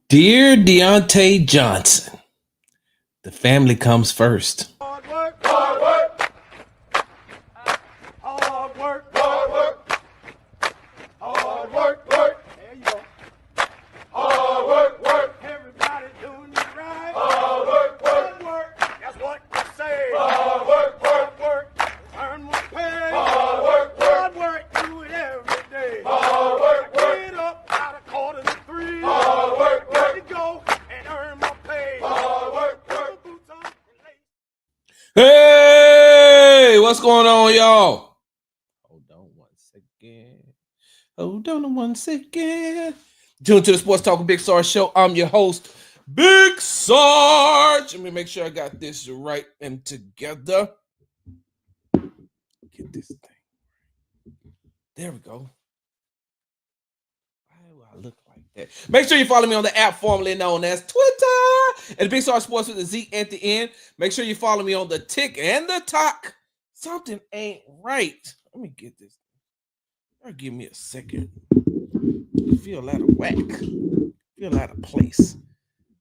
Dear Deontay Johnson, the family comes first. Hard work, hard work, hard work, hard work, hard work, work. There you go. Hard work, work. Everybody doing it right. Hard work, work, work. That's what you say. Hard work, work, work. Earn more pay. Hard work, work, work. Do it every day. Hard work, work. Get up out of 2:45. Hard work, work. Let it go and earn more pay. Hard work, work. Boots on and lace. Hey, what's going on, y'all? Hold on one second. Hold on one second. Tune to the Sports Talk with Big Sarge show. I'm your host, Big Sarge. Let me make sure I got this right and together. Get this thing. There we go. Why do I look like that? Make sure you follow me on the app formerly known as Twitter and Big Sarge Sports with a Z at the end. Make sure you follow me on the Tick and the Talk. Something ain't right. Let me get this. Give me a second. I feel out of whack. Feel out of place.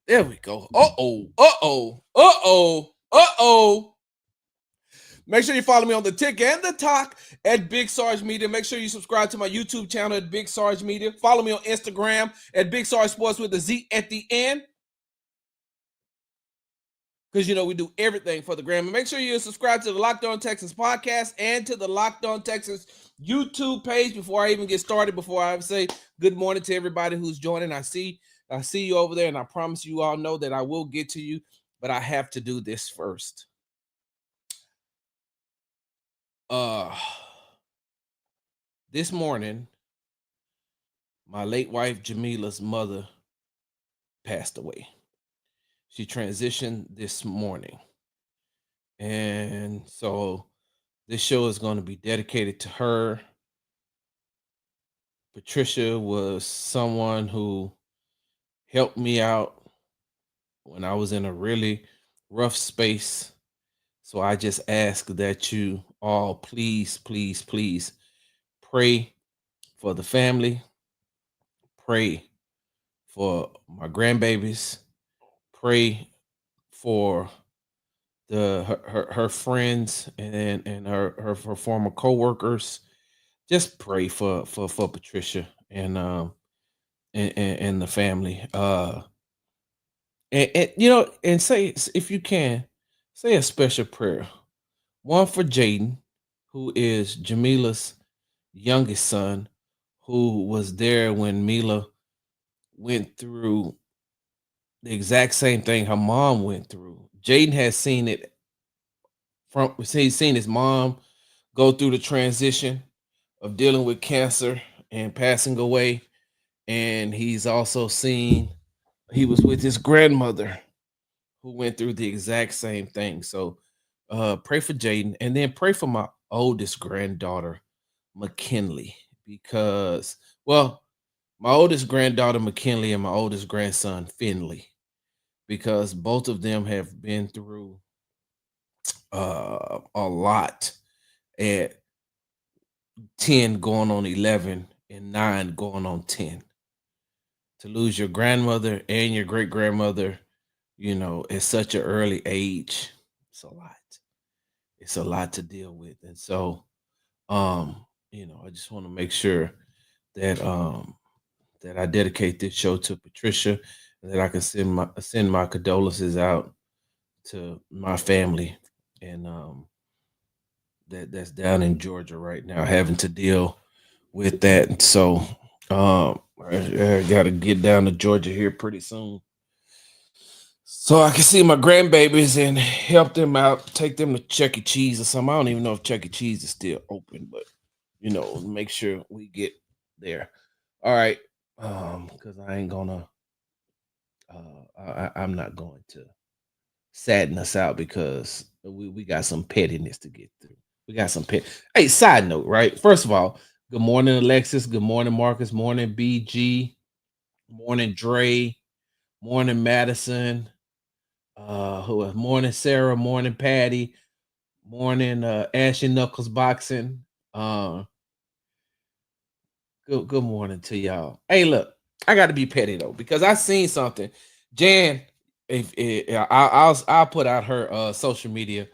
There we go. Make sure you follow me on the Tick and the Talk at Big Sarge Media. Make sure you subscribe to my YouTube channel at Big Sarge Media. Follow me on Instagram at Big Sarge Sports with a Z at the end. Because, we do everything for the gram. And make sure you subscribe to the Locked On Texans podcast and to the Locked On Texans YouTube page before I even get started, before I say good morning to everybody who's joining. I see you over there, and I promise you all know that I will get to you, but I have to do this first. This morning, my late wife Jamila's mother passed away. She transitioned this morning. And so this show is going to be dedicated to her. Patricia was someone who helped me out when I was in a really rough space. So I just ask that you all please pray for the family. Pray for my grandbabies. Pray for her friends and her former co-workers. Just pray for Patricia and the family. And say, if you can, say a special prayer. One for Jaden, who is Jamila's youngest son, who was there when Mila went through the exact same thing her mom went through. Jaden has seen it he's seen his mom go through the transition of dealing with cancer and passing away. And he's also seen, he was with his grandmother who went through the exact same thing. So pray for Jaden, and then pray for my oldest granddaughter, McKinley, because, well, my oldest granddaughter, McKinley, and my oldest grandson, Finley, because both of them have been through a lot at 10 going on 11 and 9 going on 10. To lose your grandmother and your great grandmother, at such an early age, it's a lot. It's a lot to deal with. And so, I just want to make sure that that I dedicate this show to Patricia, and that I can send my condolences out to my family, and that's down in Georgia right now, having to deal with that. And so I got to get down to Georgia here pretty soon, so I can see my grandbabies and help them out, take them to Chuck E. Cheese or something. I don't even know if Chuck E. Cheese is still open, but make sure we get there. All right. Because I ain't gonna I'm not going to sadden us out, because we got some pettiness to get through. We got some pet. Hey, side note, right? First of all, good morning, Alexis. Good morning, Marcus. Morning, BG. Morning, Dre. Morning, Madison. Morning, Sarah. Morning, Patty. Morning, Ashy Knuckles Boxing. Good morning to y'all. Hey, look, I got to be petty though because I seen something. Jan, I'll put out her social media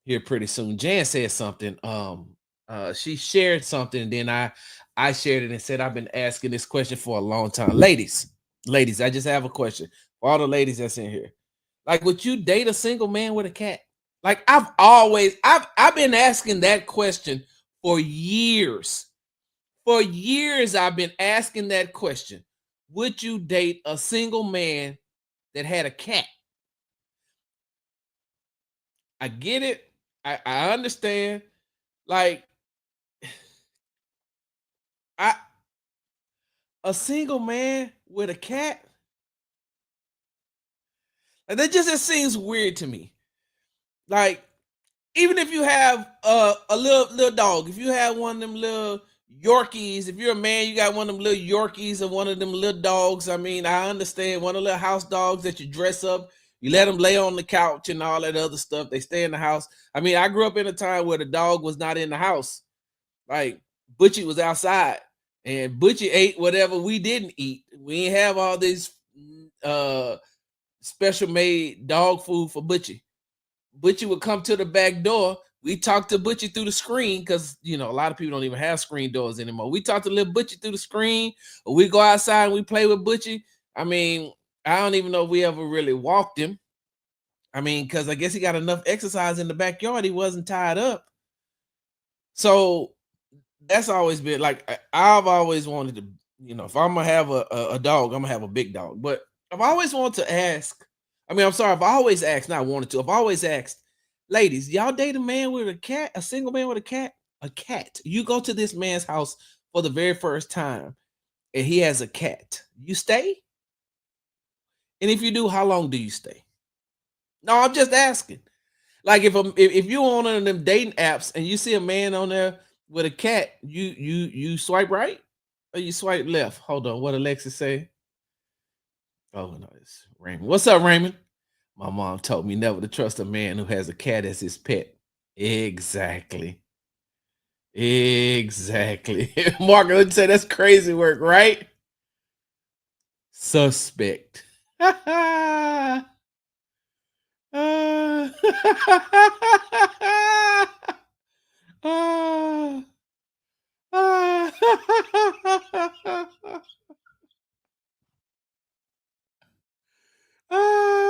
here pretty soon. Jan said something. She shared something, and then I shared it and said I've been asking this question for a long time. Ladies, I just have a question for all the ladies that's in here. Like, would you date a single man with a cat? Like, I've been asking that question for years. For years, I've been asking that question. Would you date a single man that had a cat? I get it. I understand. Like, I a single man with a cat, like, that just it seems weird to me. Like, even if you have a little dog, if you have one of them little Yorkies, if you're a man, you got one of them little Yorkies or one of them little dogs. I mean, I understand one of the little house dogs that you dress up, you let them lay on the couch and all that other stuff. They stay in the house. I mean, I grew up in a time where the dog was not in the house. Like, Butchie was outside, and Butchie ate whatever we didn't eat. We didn't have all this uh special made dog food for Butchie. Butchie would come to the back door. We talked to Butchie through the screen because a lot of people don't even have screen doors anymore. We talked to little Butchie through the screen, or we go outside and we play with Butchie. I mean, I don't even know if we ever really walked him. I mean, because I guess he got enough exercise in the backyard. He wasn't tied up. So that's always been like I've always wanted to, if I'm gonna have a dog, I'm gonna have a big dog. But I've always wanted to ask. I mean, I'm sorry, I've always asked, not wanted to. I've always asked, ladies, y'all date a man with a cat, a single man with a cat? A cat. You go to this man's house for the very first time and he has a cat. You stay? And if you do, how long do you stay? No, I'm just asking. Like if you're on one of them dating apps and you see a man on there with a cat, you swipe right or you swipe left? Hold on, what Alexis say? Oh no, it's Raymond. What's up, Raymond? My mom told me never to trust a man who has a cat as his pet. Exactly. Exactly. Mark, let's say that's crazy work, right? Suspect. Uh, uh,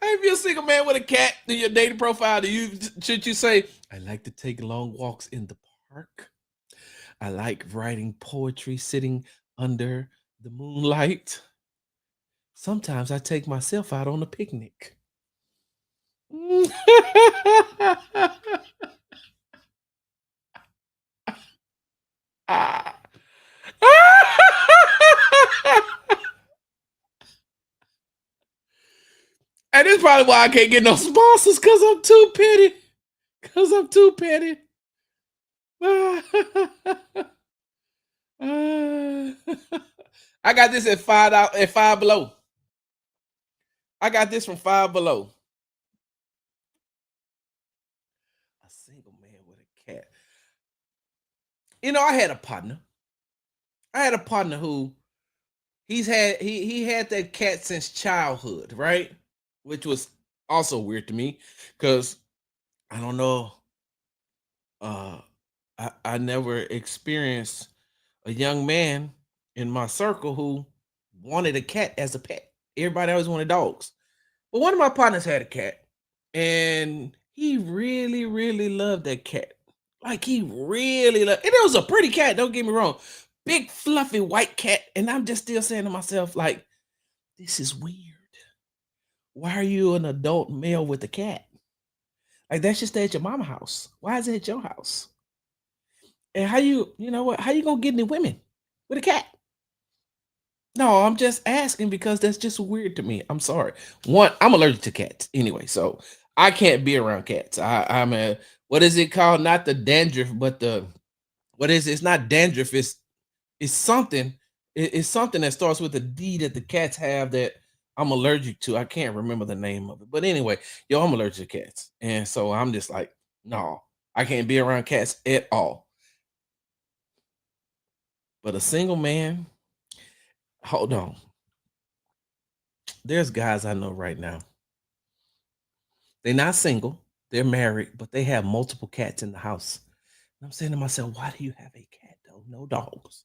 if you're a single man with a cat in your dating profile, should you say, I like to take long walks in the park? I like writing poetry sitting under the moonlight. Sometimes I take myself out on a picnic. And this is probably why I can't get no sponsors, because I'm too petty. Because I'm too petty. I got this at Five Below. I got this from Five Below. A single man with a cat. I had a partner. Who he had that cat since childhood, right? Which was also weird to me because I don't know. I never experienced a young man in my circle who wanted a cat as a pet. Everybody always wanted dogs. But one of my partners had a cat, and he really, really loved that cat. Like, he really loved, and it was a pretty cat, don't get me wrong. Big, fluffy white cat. And I'm just still saying to myself, like, this is weird. Why are you an adult male with a cat? Like, that should stay at your mama house. Why is it at your house? And how you gonna get any women with a cat? No, I'm just asking because that's just weird to me. I'm sorry. One, I'm allergic to cats anyway, so I can't be around cats. I'm a, what is it called? Not the dandruff, but the, what is it? It's not dandruff. It's something. It's something that starts with a D that the cats have that I'm allergic to. I can't remember the name of it, but anyway, I'm allergic to cats, and so I'm just like, no, I can't be around cats at all. But a single man, hold on. There's guys I know right now. They're not single, they're married, but they have multiple cats in the house. And I'm saying to myself, why do you have a cat though? No dogs.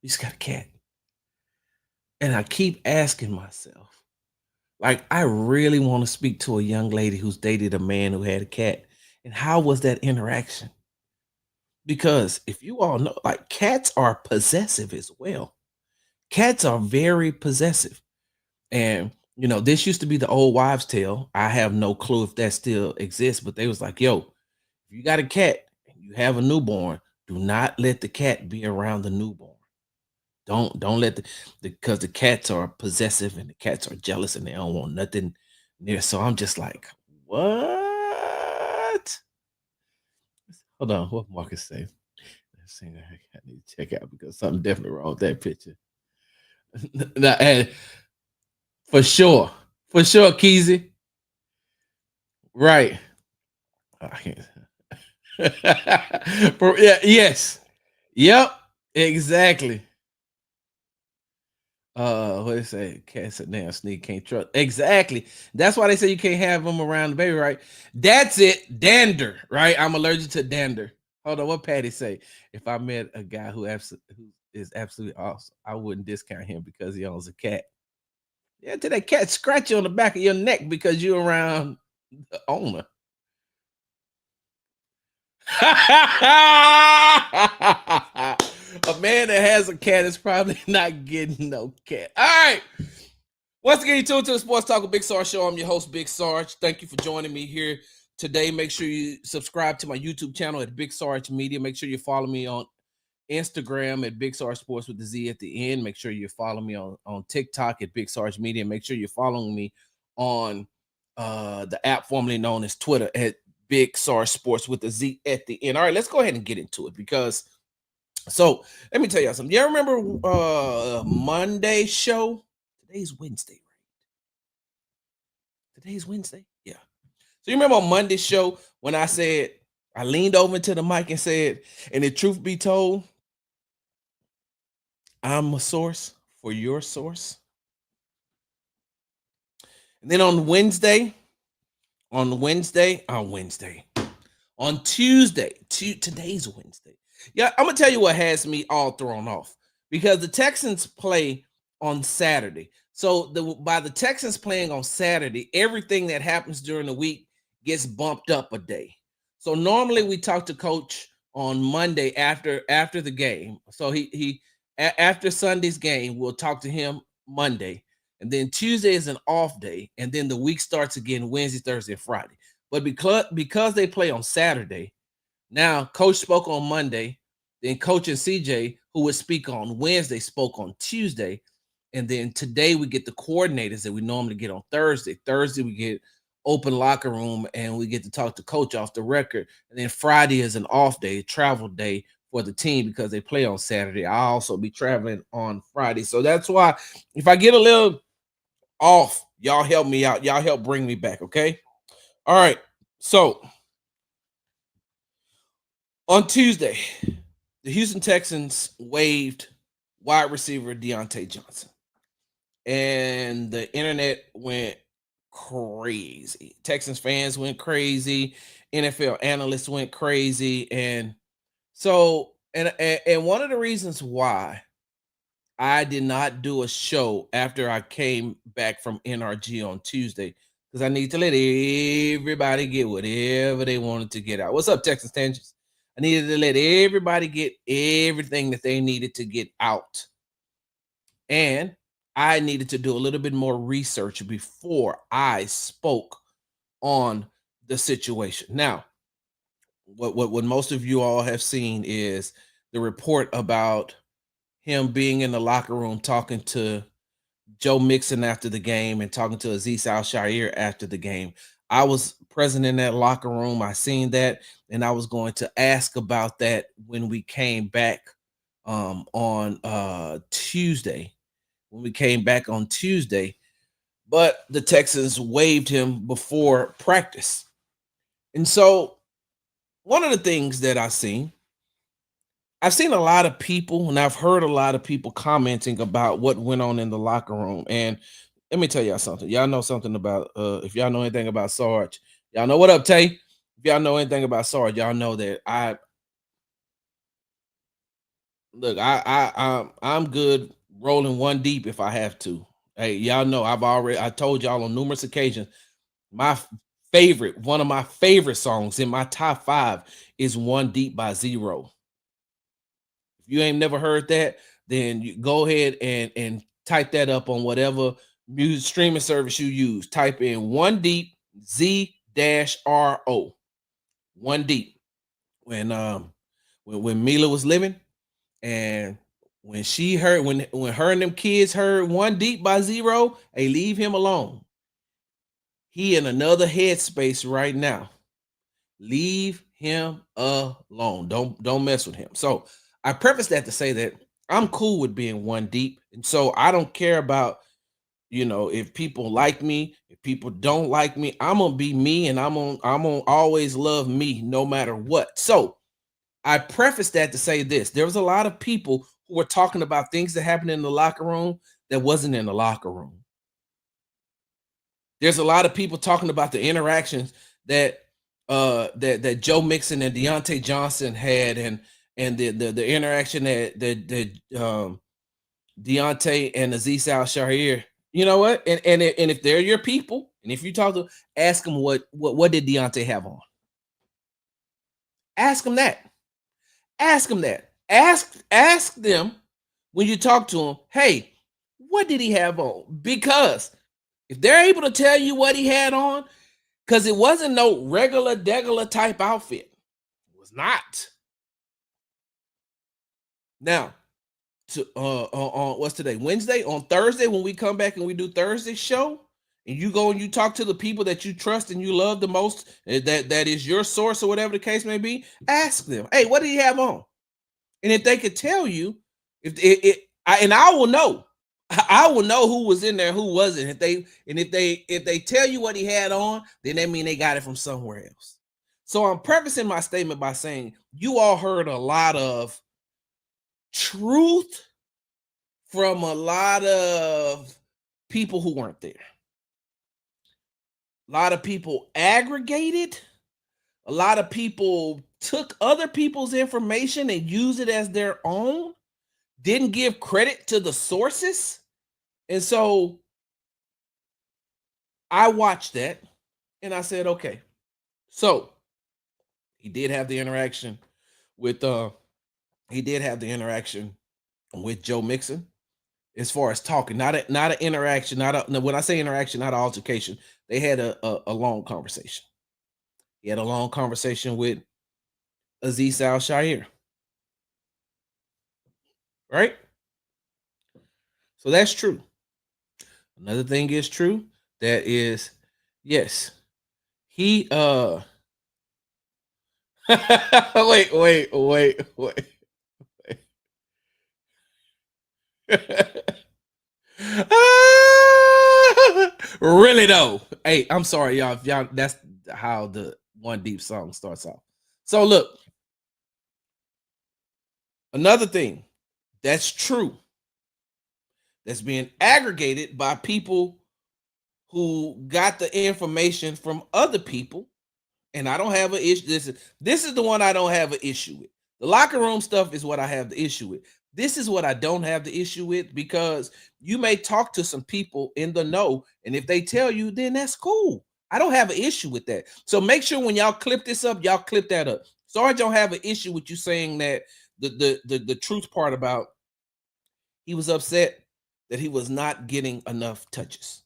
You just got a cat. And I keep asking myself, like, I really want to speak to a young lady who's dated a man who had a cat. And how was that interaction? Because if you all know, like, cats are possessive as well. Cats are very possessive. And this used to be the old wives' tale. I have no clue if that still exists, but they was like, yo, if you got a cat and you have a newborn, do not let the cat be around the newborn. Don't let because the cats are possessive and the cats are jealous and they don't want nothing near. So I'm just like, what? Hold on, what Marcus say? Let's see, I need to check out because something definitely wrong with that picture. And for sure, Keezy. Right. I can't. Yeah, yes. Yep. Exactly. What they say? Cat sit down, sneak, can't trust. Exactly. That's why they say you can't have them around the baby, right? That's it. Dander, right? I'm allergic to dander. Hold on, what Patty say? If I met a guy who is absolutely awesome, I wouldn't discount him because he owns a cat. Yeah, till that cat scratch you on the back of your neck because you're around the owner. A man that has a cat is probably not getting no cat. All right. Once again, you tuned to the Sports Talk with Big Sarge Show. I'm your host, Big Sarge. Thank you for joining me here today. Make sure you subscribe to my YouTube channel at Big Sarge Media. Make sure you follow me on Instagram at Big Sarge Sports with the Z at the end. Make sure you follow me on TikTok at Big Sarge Media. Make sure you're following me on the app formerly known as Twitter at Big Sarge Sports with the Z at the end. All right, let's go ahead and get into it because so let me tell y'all something. You remember Monday show? Today's Wednesday, right? Today's Wednesday? Yeah. So you remember on Monday's show when I said I leaned over into the mic and said, and the truth be told, I'm a source for your source. And then on Tuesday, today's Wednesday. Yeah, I'm gonna tell you what has me all thrown off because the Texans play on Saturday. So by the Texans playing on Saturday, everything that happens during the week gets bumped up a day. So normally we talk to Coach on Monday after the game. So he after Sunday's game, we'll talk to him Monday, and then Tuesday is an off day, and then the week starts again Wednesday, Thursday, and Friday. But because they play on Saturday, now Coach spoke on Monday, then Coach and CJ, who would speak on Wednesday, spoke on Tuesday, and then today we get the coordinators that we normally get on Thursday. Thursday we get open locker room and we get to talk to Coach off the record. And then Friday is an off day, travel day for the team because they play on Saturday. I'll also be traveling on Friday. So that's why if I get a little off, y'all help me out. Y'all help bring me back, okay? All right. So on Tuesday, the Houston Texans waived wide receiver Diontae Johnson. And the internet went crazy. Texans fans went crazy. NFL analysts went crazy. And so, and one of the reasons why I did not do a show after I came back from NRG on Tuesday because I need to let everybody get whatever they wanted to get out. What's up, Texas Tangents? I needed to let everybody get everything that they needed to get out. And I needed to do a little bit more research before I spoke on the situation. Now, what most of you all have seen is the report about him being in the locker room talking to Joe Mixon after the game and talking to Azeez Al-Shaair after the game. I was present in that locker room. I seen that, and I was going to ask about that when we came back on Tuesday. When we came back on Tuesday, but the Texans waived him before practice. And so one of the things that I've seen a lot of people and I've heard a lot of people commenting about what went on in the locker room. And let me tell y'all something. Y'all know something about if y'all know anything about Sarge, y'all know what up, Tay. If y'all know anything about Sarge, y'all know that I'm good rolling one deep if I have to. Hey, y'all know I told y'all on numerous occasions one of my favorite songs in my top 5 is One Deep by Zero. If you ain't never heard that, then you go ahead and type that up on whatever music streaming service you use. Type in One Deep Z-RO. One Deep. When Mila was living, and when her and them kids heard One Deep by Zero, hey, leave him alone. He in another headspace right now. Leave him alone. Don't mess with him. So I preface that to say that I'm cool with being one deep. And so I don't care about, if people like me, if people don't like me, I'm gonna be me and I'm gonna always love me no matter what. So I preface that to say this. There was a lot of people who were talking about things that happened in the locker room that wasn't in the locker room. There's a lot of people talking about the interactions that that Joe Mixon and Diontae Johnson had, and the interaction that Deontay and Aziz Al Shahir. You know what? And if they're your people, and if you talk to, ask them what did Deontay have on? Ask them that. Ask them that. Ask them when you talk to them. Hey, what did he have on? Because if they're able to tell you what he had on, because it wasn't no regular degular type outfit. It was not. Now, on what's today? Wednesday? On Thursday, when we come back and we do Thursday show, and you go and you talk to the people that you trust and you love the most, that is your source or whatever the case may be, ask them, hey, what did he have on? And if they could tell you, I will know. I will know who was in there, who wasn't. If they tell you what he had on, then that means they got it from somewhere else. So I'm prefacing my statement by saying you all heard a lot of truth from a lot of people who weren't there. A lot of people aggregated. A lot of people took other people's information and used it as their own. Didn't give credit to the sources. And so I watched that and I said, okay. So he did have the interaction with Joe Mixon as far as talking, not an interaction, when I say interaction, not an altercation. They had a long conversation. He had a long conversation with Aziz Al Shahir. Right? So that's true. Another thing is true. That is, yes, he wait. Really though. Hey, I'm sorry, y'all. If y'all, that's how the One Deep song starts off. So look, another thing that's true, that's being aggregated by people who got the information from other people, and I don't have an issue. This is the one I don't have an issue with. The locker room stuff is what I have the issue with. This is what I don't have the issue with, because you may talk to some people in the know, and if they tell you, then that's cool. I don't have an issue with that. So make sure when y'all clip this up, y'all clip that up. Sarge don't have an issue with you saying that the truth part about he was upset that he was not getting enough touches.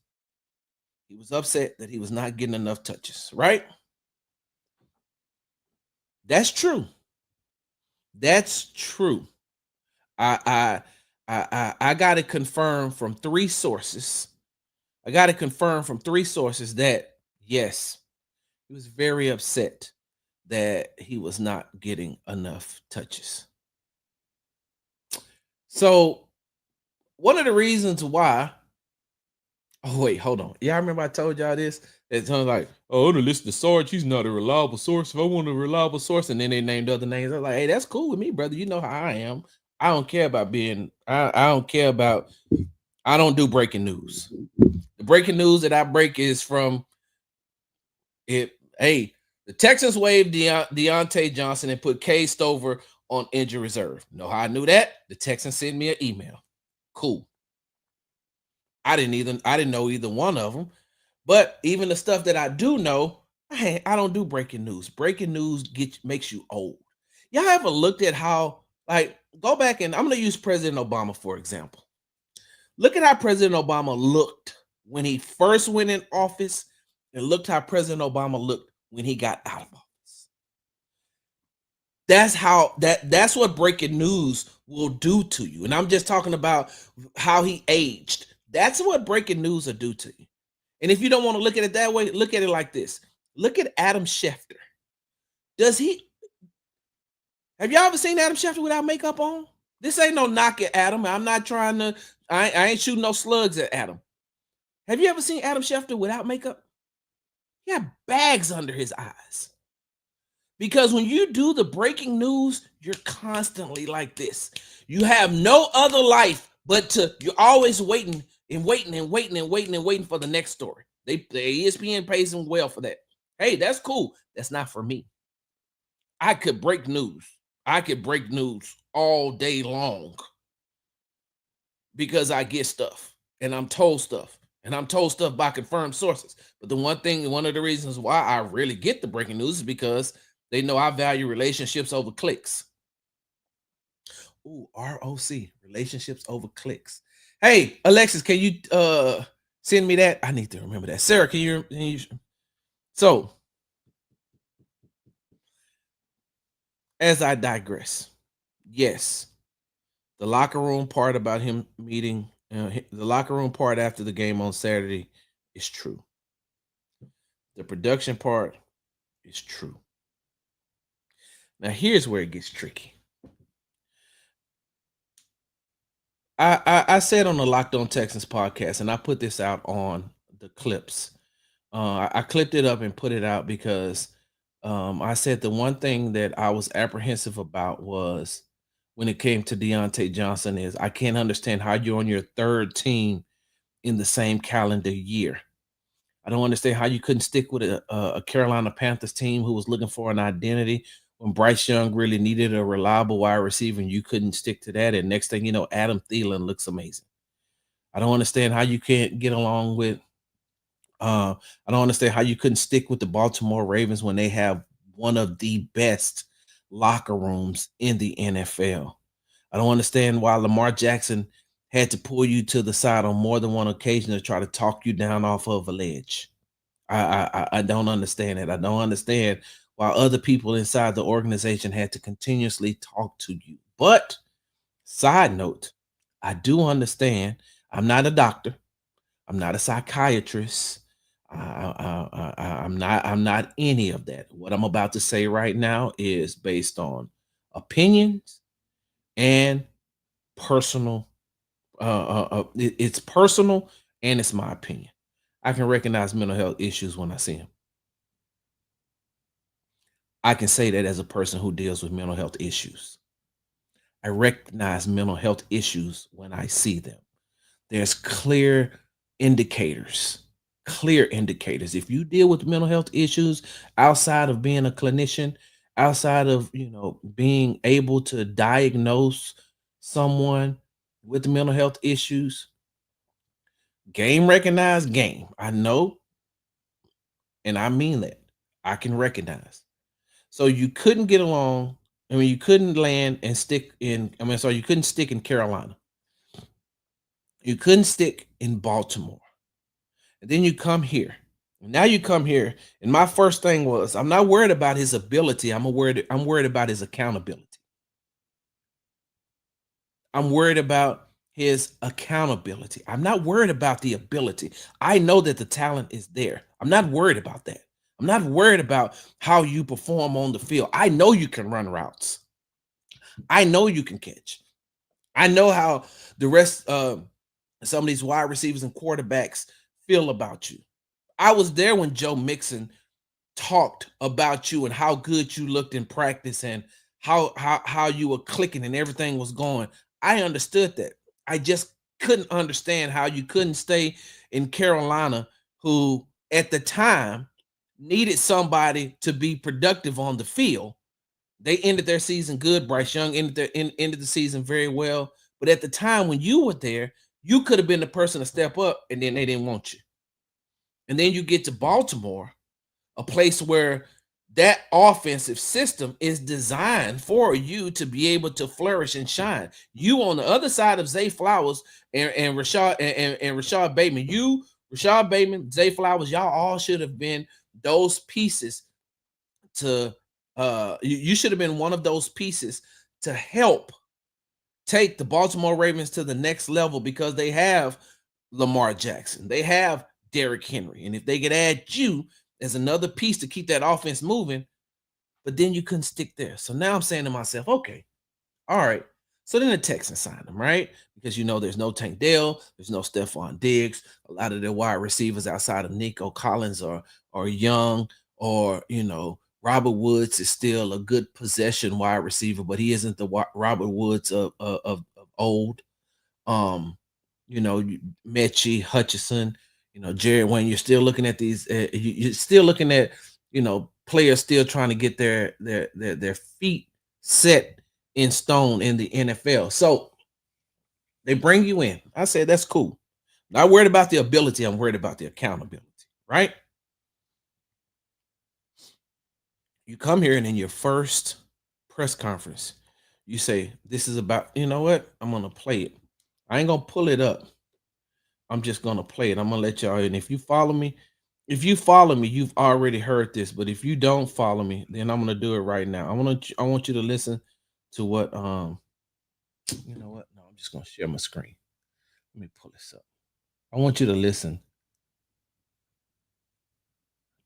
He was upset that he was not getting enough touches, right? That's true. That's true. I got it confirmed from 3 sources. I got it confirmed from 3 sources that yes, he was very upset that he was not getting enough touches. So one of the reasons why Oh wait, hold on. Yeah, I remember I told y'all this. It's like, oh, to listen to Sarge, he's not a reliable source. If I want a reliable source, and then they named other names, I was like, hey, that's cool with me, brother. You know how I am. I don't care about being. I don't care about. I don't do breaking news. The breaking news that I break is from it. Hey, the Texans waived Diontae Johnson and put K Stover on injury reserve. Know how I knew that? The Texans sent me an email. Cool. I didn't know either one of them. But even the stuff that I do know, I don't do breaking news. Breaking news makes you old. Y'all ever looked at how, like, go back and I'm going to use President Obama for example. Look at how President Obama looked when he first went in office, and looked how President Obama looked when he got out of office. That's what breaking news will do to you. And I'm just talking about how he aged. That's what breaking news will do to you. And if you don't want to look at it that way, look at it like this. Look at Adam Schefter. Have y'all ever seen Adam Schefter without makeup on? This ain't no knock at Adam. I'm not trying to, I ain't shooting no slugs at Adam. Have you ever seen Adam Schefter without makeup? He had bags under his eyes. Because when you do the breaking news, you're constantly like this. You have no other life you're always waiting and waiting and waiting and waiting and waiting for the next story. The ESPN pays them well for that. Hey, that's cool. That's not for me. I could break news. I could break news all day long because I get stuff and I'm told stuff. And I'm told stuff by confirmed sources. But one of the reasons why I really get the breaking news is because they know I value relationships over clicks. Ooh, ROC, relationships over clicks. Hey, Alexis, can you send me that? I need to remember that. Sarah, can you so as I digress, yes, the locker room part about him meeting, the locker room part after the game on Saturday is true. The production part is true. Now, here's where it gets tricky. I said on the Locked On Texans podcast, and I put this out on the clips. I clipped it up and put it out because I said the one thing that I was apprehensive about was when it came to Deontay Johnson is I can't understand how you're on your third team in the same calendar year. I don't understand how you couldn't stick with a Carolina Panthers team who was looking for an identity when Bryce Young really needed a reliable wide receiver, and you couldn't stick to that. And next thing you know, Adam Thielen looks amazing. I don't understand how you can't get along with. I don't understand how you couldn't stick with the Baltimore Ravens when they have one of the best locker rooms in the NFL. I don't understand why Lamar Jackson had to pull you to the side on more than one occasion to try to talk you down off of a ledge. I don't understand it. I don't understand why other people inside the organization had to continuously talk to you. But side note, I do understand. I'm not a doctor. I'm not a psychiatrist. I'm not. I'm not any of that. What I'm about to say right now is based on opinions and personal. It's personal and it's my opinion. I can recognize mental health issues when I see them. I can say that as a person who deals with mental health issues. I recognize mental health issues when I see them. There's clear indicators. Clear indicators. If you deal with mental health issues outside of being a clinician, outside of being able to diagnose someone with mental health issues, game recognized game. I know, and I mean that. I can recognize. So you couldn't get along. I mean, you couldn't land and stick in. I mean, sorry, you couldn't stick in Carolina. You couldn't stick in Baltimore. And then you come here. Now you come here, and my first thing was, I'm not worried about his ability. I'm worried about his accountability. I'm worried about his accountability. I'm not worried about the ability. I know that the talent is there. I'm not worried about that. I'm not worried about how you perform on the field. I know you can run routes. I know you can catch. I know how the rest some of these wide receivers and quarterbacks feel about you. I was there when Joe Mixon talked about you and how good you looked in practice and how you were clicking and everything was going. I understood that. I just couldn't understand how you couldn't stay in Carolina, who at the time needed somebody to be productive on the field. They ended their season good. Bryce Young ended the season very well. But at the time when you were there, you could have been the person to step up, and then they didn't want you. And then you get to Baltimore, a place where that offensive system is designed for you to be able to flourish and shine. You on the other side of Zay Flowers and Rashad Bateman. Rashad Bateman, Zay Flowers, y'all all should have been those pieces to you should have been one of those pieces to help take the Baltimore Ravens to the next level, because they have Lamar Jackson, they have Derrick Henry, and if they could add you as another piece to keep that offense moving, but then you couldn't stick there. So now I'm saying to myself, okay, all right. So then the Texans signed him, right? Because there's no Tank Dell, there's no Stephon Diggs. A lot of their wide receivers outside of Nico Collins are young, or Robert Woods is still a good possession wide receiver, but he isn't the Robert Woods of old. Mechie, Hutchinson, Jared Wayne. You're still looking at these. You're still looking at players still trying to get their feet set in stone in the NFL. So they bring you in. I said that's cool. Not worried about the ability. I'm worried about the accountability. Right? You come here and in your first press conference, you say, "This is about." You know what? I'm gonna play it. I ain't gonna pull it up. I'm just gonna play it. I'm gonna let y'all. And if you follow me, you've already heard this. But if you don't follow me, then I'm gonna do it right now. I want you to listen to what you know what? No, I'm just gonna share my screen. Let me pull this up. I want you to listen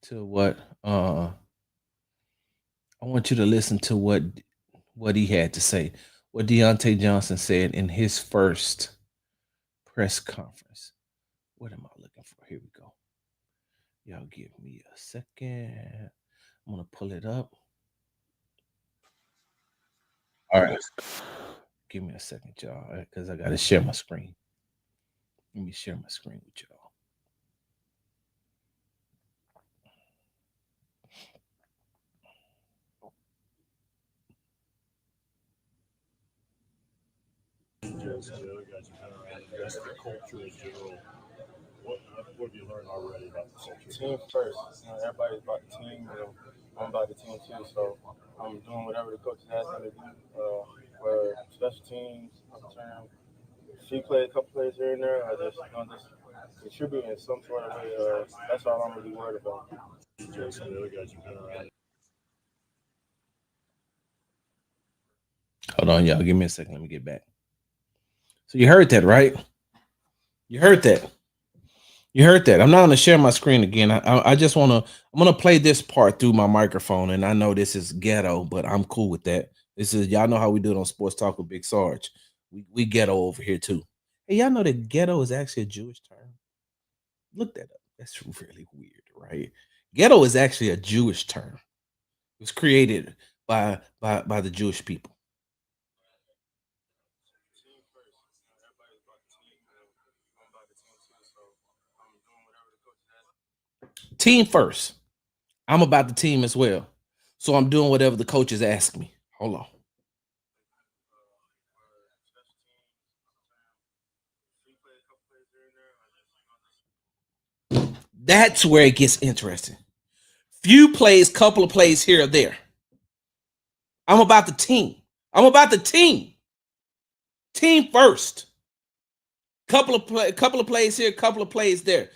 to what I want you to listen to what he had to say. What Deontay Johnson said in his first press conference. What am I looking for? Here we go. Y'all give me a second. I'm gonna pull it up. All right. Give me a second, y'all, because I gotta share my screen. Let me share my screen with y'all. Just the other guys have been around, and just the culture in general. What have you learned already about the culture? Team first. Everybody's about the team. I'm about the team too. So I'm doing whatever the coach has me to do for special teams. I'm trying a couple plays here and there. I just contribute in some sort of way. That's all I'm really worried about. Just the other guys have been around. Hold on, y'all. Give me a second. Let me get back. So you heard that, right? You heard that. You heard that. I'm not going to share my screen again. I just want to. I'm going to play this part through my microphone, and I know this is ghetto, but I'm cool with that. This is y'all know how we do it on Sports Talk with Big Sarge. We ghetto over here too. Hey, y'all know that ghetto is actually a Jewish term. Look that up. That's really weird, right? Ghetto is actually a Jewish term. It was created by the Jewish people. Team first. Everybody's about the team. I'm about the team too. So I'm doing whatever the coach has. Team first. I'm about the team as well. So I'm doing whatever the coaches ask me. Hold on. That's where it gets interesting. Few plays, couple of plays here or there. I'm about the team. I'm about the team. Team first. Couple of plays here, couple of plays there.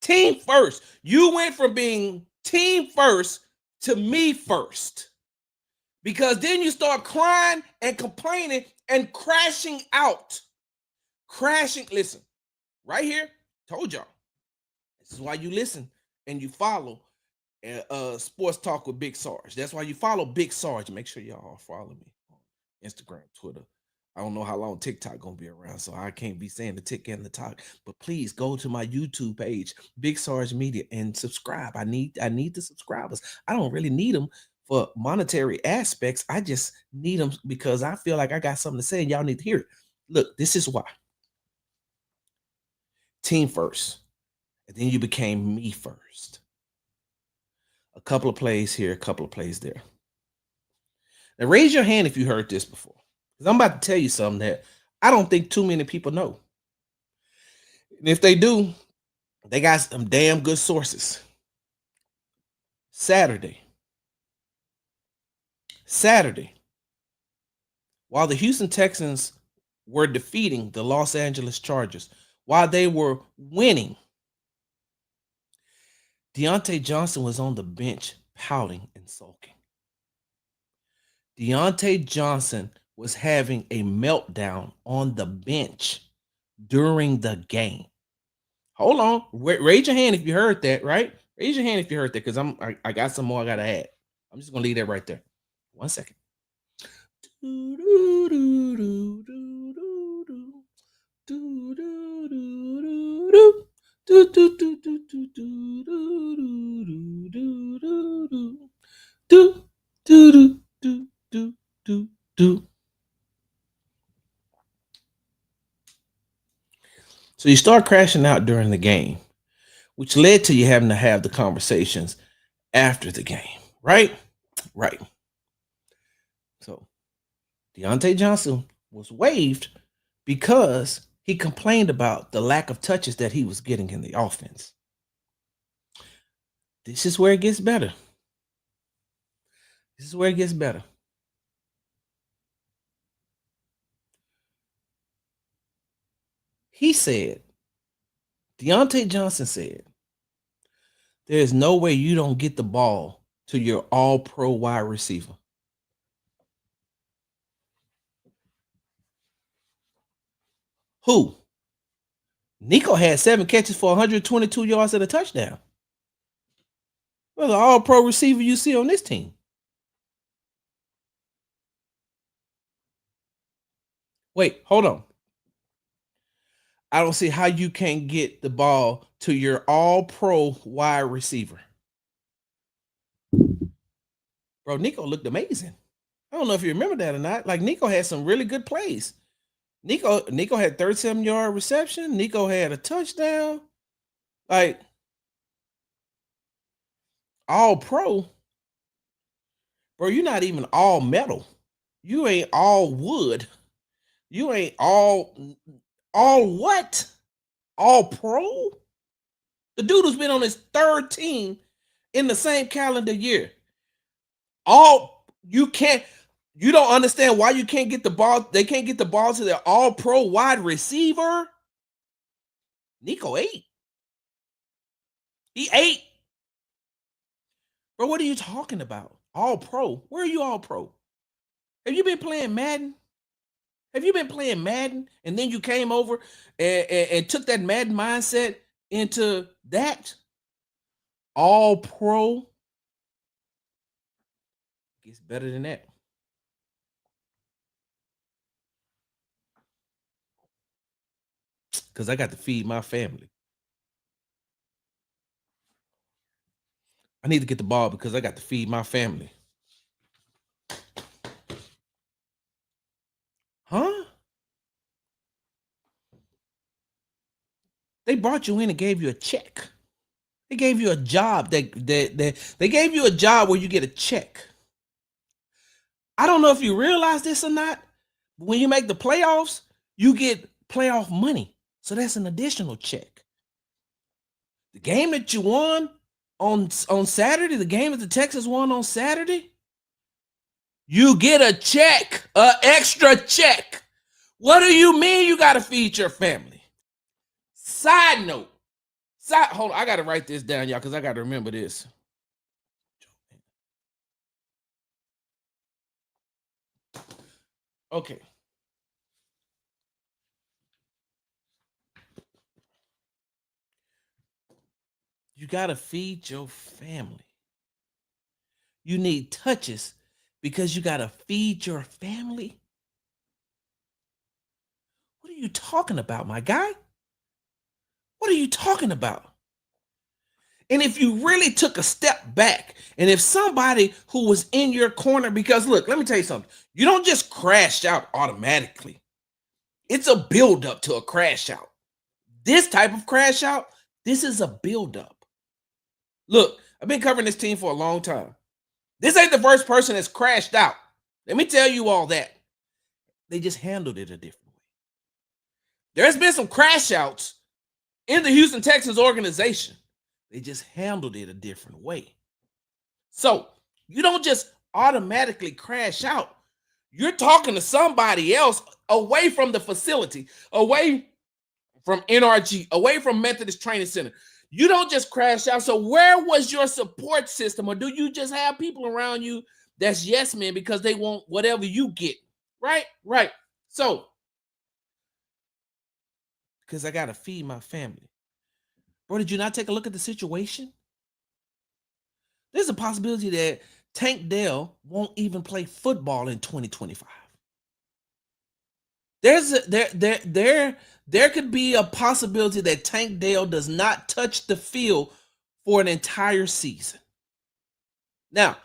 Team first. You went from being team first to me first. Because then you start crying and complaining and crashing out. Listen, right here, told y'all. This is why you listen and you follow Sports Talk with Big Sarge. That's why you follow Big Sarge. Make sure y'all follow me on Instagram, Twitter. I don't know how long TikTok gonna be around, so I can't be saying the tick and the talk. But please go to my YouTube page, Big Sarge Media, and subscribe. I need the subscribers. I don't really need them for monetary aspects. I just need them because I feel like I got something to say and y'all need to hear it. Look, this is why. Team first, and then you became me first. A couple of plays here, a couple of plays there. Now raise your hand if you heard this before, because I'm about to tell you something that I don't think too many people know. And if they do, they got some damn good sources. Saturday, while the Houston Texans were defeating the Los Angeles Chargers, while they were winning, Deontay Johnson was on the bench pouting and sulking. Deontay Johnson was having a meltdown on the bench during the game. Hold on. Raise your hand if you heard that, right? Raise your hand if you heard that, because I got some more I gotta add. I'm just gonna leave that right there. 1 second. So you start crashing out during the game, which led to you having to have the conversations after the game, right? Right. So Deontay Johnson was waived because he complained about the lack of touches that he was getting in the offense. This is where it gets better. This is where it gets better. He said, Deontay Johnson said, there is no way you don't get the ball to your all-pro wide receiver. Who? Nico had 7 catches for 122 yards and a touchdown. Well, the all-pro receiver you see on this team. Wait, hold on. I don't see how you can't get the ball to your all-pro wide receiver. Bro, Nico looked amazing. I don't know if you remember that or not. Like, Nico had some really good plays. Nico had 37-yard reception. Nico had a touchdown. Like, all pro. Bro, you're not even all metal. You ain't all wood. You ain't all what? All pro? The dude who's been on his 3rd team in the same calendar year. You don't understand why you can't get the ball. They can't get the ball to their all pro wide receiver. Nico 8. He 8. Bro, what are you talking about? All pro. Where are you all pro? Have you been playing Madden? Have you been playing Madden and then you came over and took that Madden mindset into that? All pro? Gets better than that. Because I got to feed my family. I need to get the ball because I got to feed my family. Huh? They brought you in and gave you a check. They gave you a job. They gave you a job where you get a check. I don't know if you realize this or not. When you make the playoffs, you get playoff money. So that's an additional check. The game that you won on Saturday, the game that the Texans won on Saturday, you get a check, an extra check. What do you mean you got to feed your family? Side note. Hold on, I got to write this down, y'all, because I got to remember this. Okay. You got to feed your family. You need touches because you got to feed your family. are you talking about, my guy? What are you talking about? And if you really took a step back, and if somebody who was in your corner, because look, let me tell you something. You don't just crash out automatically. It's a buildup to a crash out. This type of crash out, this is a buildup. Look, I've been covering this team for a long time. This ain't the first person that's crashed out. Let me tell you all that. They just handled it a different way. There's been some crash outs in the Houston Texans organization. They just handled it a different way. So you don't just automatically crash out. You're talking to somebody else away from the facility, away from NRG, away from Methodist Training Center. You don't just crash out. So where was your support system? Or do you just have people around you that's yes men because they want whatever you get? Right? Right. So, because I got to feed my family. Bro, did you not take a look at the situation? There's a possibility that Tank Dell won't even play football in 2025. There could be a possibility that Tank Dell does not touch the field for an entire season. Now,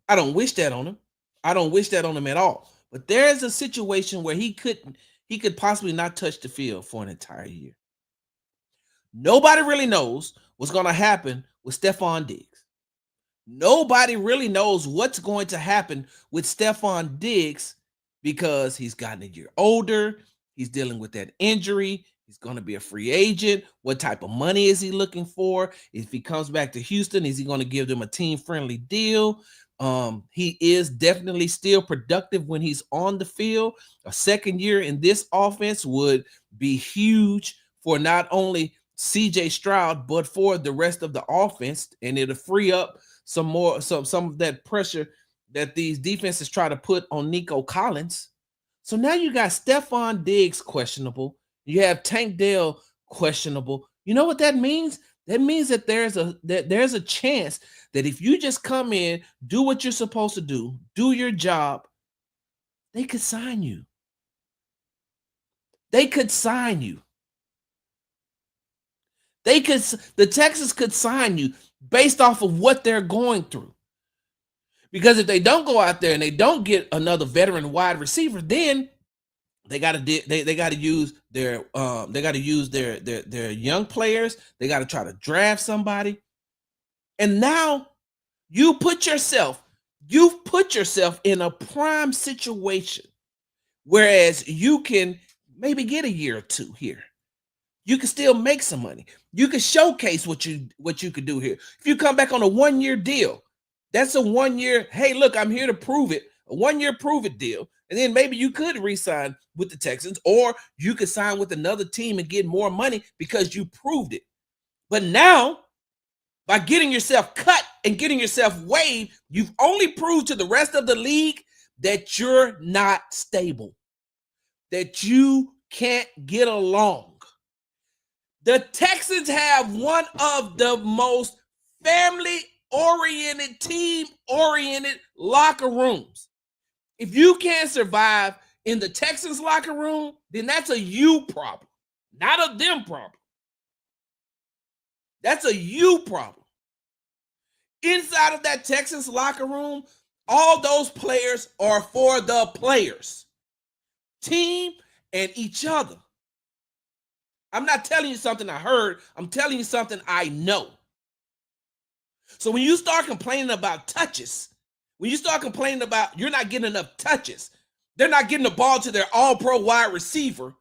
I don't wish that on him. I don't wish that on him at all. But there's a situation where he could possibly not touch the field for an entire year. Nobody really knows what's going to happen with Stephon Diggs. Nobody really knows what's going to happen with Stephon Diggs because he's gotten a year older. He's dealing with that injury. He's going to be a free agent. What type of money is he looking for? If he comes back to Houston, is he going to give them a team-friendly deal? He is definitely still productive when he's on the field. A second year in this offense would be huge for not only CJ Stroud, but for the rest of the offense, and it'll free up some of that pressure that these defenses try to put on Nico Collins. So now you got Stephon Diggs questionable. You have Tank Dell questionable. You know what that means? That means that there's a chance that if you just come in, do what you're supposed to do your job, they could sign you. They could sign you. The Texans could sign you based off of what they're going through. Because if they don't go out there and they don't get another veteran wide receiver, then they got to use their young players. They got to try to draft somebody. And now you've put yourself in a prime situation, whereas you can maybe get a year or two here. You can still make some money. You can showcase what you could do here. If you come back on a 1-year deal, that's a 1-year, hey, look, I'm here to prove it, a 1-year prove it deal. And then maybe you could re-sign with the Texans, or you could sign with another team and get more money because you proved it. But now, by getting yourself cut and getting yourself waived, you've only proved to the rest of the league that you're not stable, that you can't get along. The Texans have one of the most family-oriented, team-oriented locker rooms. If you can't survive in the Texans locker room, then that's a you problem, not a them problem. That's a you problem. Inside of that Texans locker room, all those players are for the players, team, and each other. I'm not telling you something I heard. I'm telling you something I know. So when you start complaining about touches, when you start complaining about you're not getting enough touches, they're not getting the ball to their all-pro wide receiver,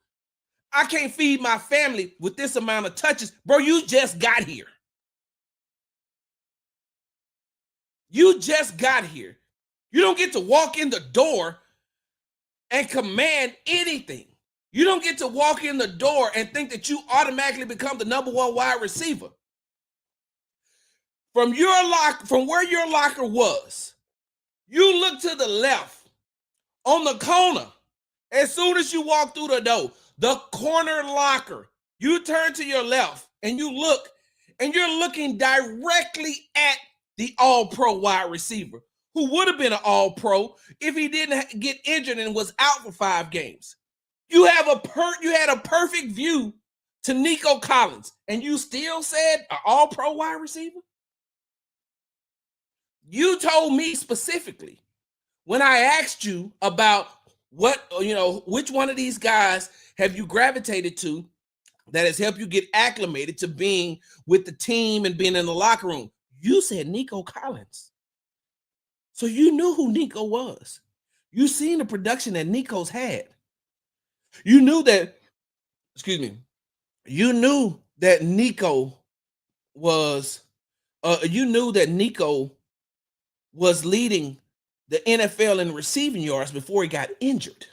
I can't feed my family with this amount of touches. Bro, you just got here. You just got here. You don't get to walk in the door and command anything. You don't get to walk in the door and think that you automatically become the number one wide receiver. From where your locker was, you look to the left on the corner. As soon as you walk through the door, the corner locker, you turn to your left and you look, and you're looking directly at the all-pro wide receiver, who would have been an all-pro if he didn't get injured and was out for 5 games. You had a perfect view to Nico Collins, and you still said an all-pro wide receiver? You told me specifically when I asked you about which one of these guys have you gravitated to that has helped you get acclimated to being with the team and being in the locker room. You said Nico Collins. So you knew who Nico was. You seen the production that Nico's had. You knew that, you knew that Nico was leading the NFL in receiving yards before he got injured.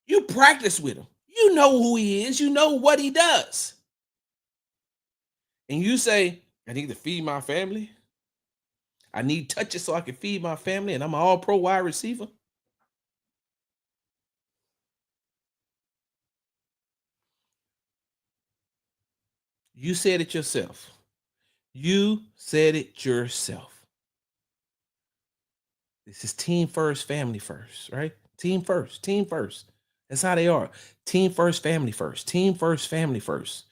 You practice with him. You know who he is. You know what he does. And you say, I need to feed my family. I need touches so I can feed my family, and I'm an all-pro wide receiver. You said it yourself. You said it yourself. This is team first, family first, right? Team first, team first. That's how they are. Team first, family first. Team first, family first.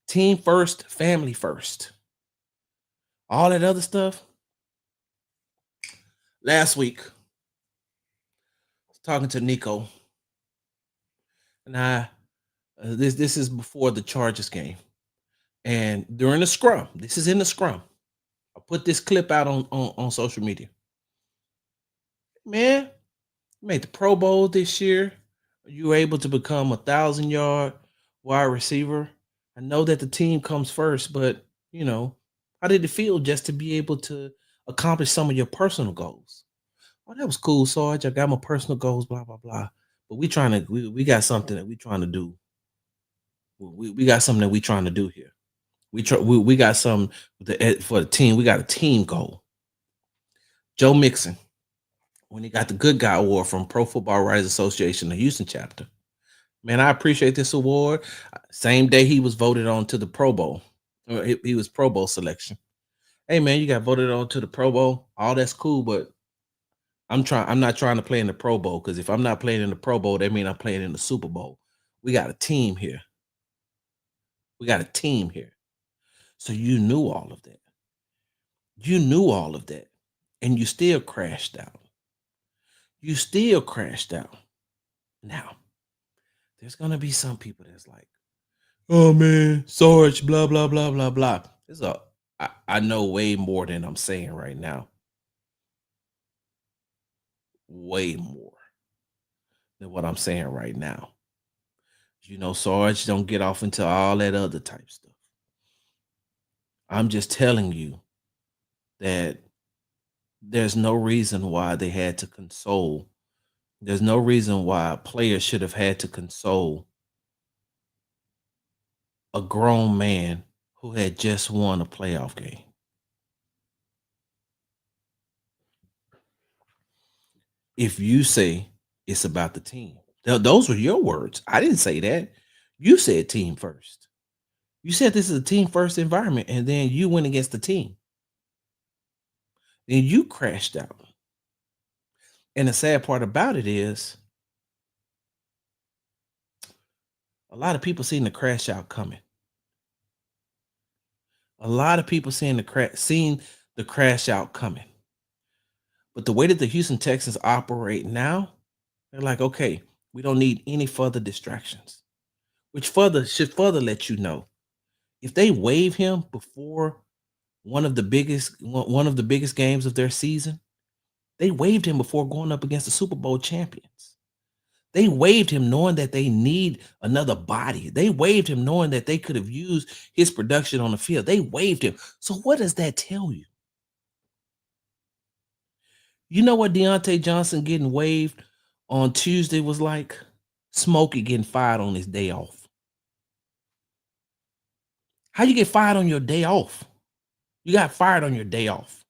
Team first, family first. All that other stuff. Last week, I was talking to Nico, and this is before the Chargers game, and during the scrum, this is in the scrum. I put this clip out on social media. Man, you made the Pro Bowl this year. You were able to become 1,000-yard wide receiver. I know that the team comes first, but how did it feel just to be able to accomplish some of your personal goals? Oh, that was cool, Sarge. I got my personal goals, blah blah blah. But we got something that we trying to do. We got something that we trying to do here. We got something for the team. We got a team goal. Joe Mixon, when he got the Good Guy Award from Pro Football Writers Association, the Houston chapter. Man, I appreciate this award. Same day he was voted on to the Pro Bowl. He was Pro Bowl selection. Hey man, you got voted on to the Pro Bowl. All that's cool, but I'm not trying to play in the Pro Bowl, because if I'm not playing in the Pro Bowl, that means I'm playing in the Super Bowl. We got a team here. So you knew all of that. And you still crashed out. Now, there's going to be some people that's like, oh man, Sarge, blah, blah, blah, blah, blah. I know way more than I'm saying right now. Way more than what I'm saying right now. Sarge don't get off into all that other type stuff. I'm just telling you that there's no reason why they had to console. There's no reason why players should have had to console a grown man who had just won a playoff game. If you say it's about the team, those were your words. I didn't say that. You said team first. You said this is a team first environment, and then you went against the team. Then you crashed out. And the sad part about it is, a lot of people seen the crash out coming. A lot of people seen the crash out coming. But the way that the Houston Texans operate now, they're like, okay, we don't need any further distractions. Which should further let you know, if they waive him before one of the biggest games of their season, they waived him before going up against the Super Bowl champions. They waived him knowing that they need another body. They waived him knowing that they could have used his production on the field. They waived him. So what does that tell you? You know what Deontay Johnson getting waived on Tuesday was like? Smokey getting fired on his day off. How you get fired on your day off? You got fired on your day off.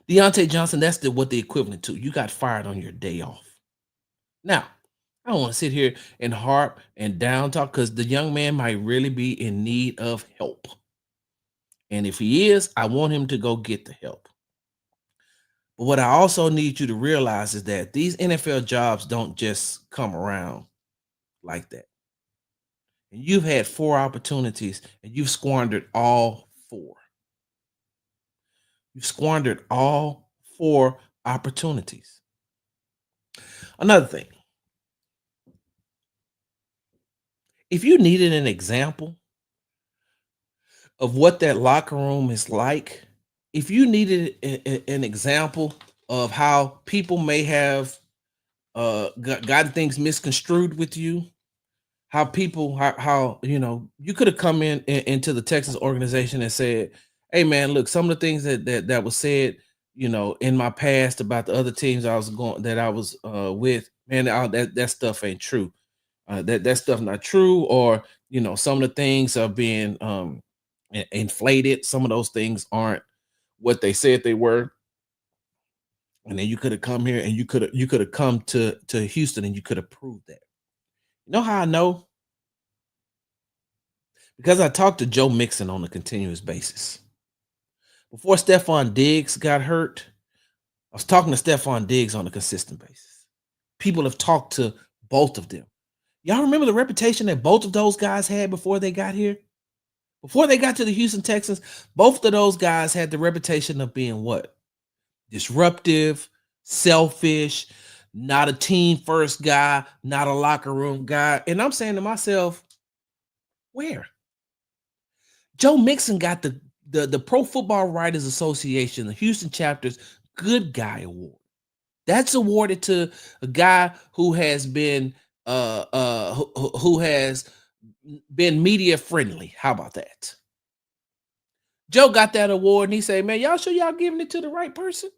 Diontae Johnson, that's what the equivalent to. You got fired on your day off. Now, I don't want to sit here and harp and down talk, because the young man might really be in need of help. And if he is, I want him to go get the help. But what I also need you to realize is that these NFL jobs don't just come around like that. And you've had 4 opportunities and you've squandered all 4. You've squandered all 4 opportunities. Another thing, if you needed an example of what that locker room is like, if you needed an example of how people may have gotten things misconstrued with you, how people how you could have come into the Texas organization and said, "Hey man, look, some of the things that was said, in my past about the other teams I was with, man, that stuff ain't true. That stuff not true, or some of the things are being inflated. Some of those things aren't what they said they were." And then you could have come here and you could have come to Houston and you could have proved that. You know how I know? Because I talked to Joe Mixon on a continuous basis. Before Stephon Diggs got hurt, I was talking to Stephon Diggs on a consistent basis. People have talked to both of them. Y'all remember the reputation that both of those guys had before they got here? Before they got to the Houston Texans, both of those guys had the reputation of being what? Disruptive, selfish, not a team first guy, not a locker room guy. And I'm saying to myself, where? Joe Mixon got the Pro Football Writers Association, the Houston chapter's Good Guy Award. That's awarded to a guy who has been who has been media friendly. How about that? Joe got that award and he said, "Man, y'all sure y'all giving it to the right person?"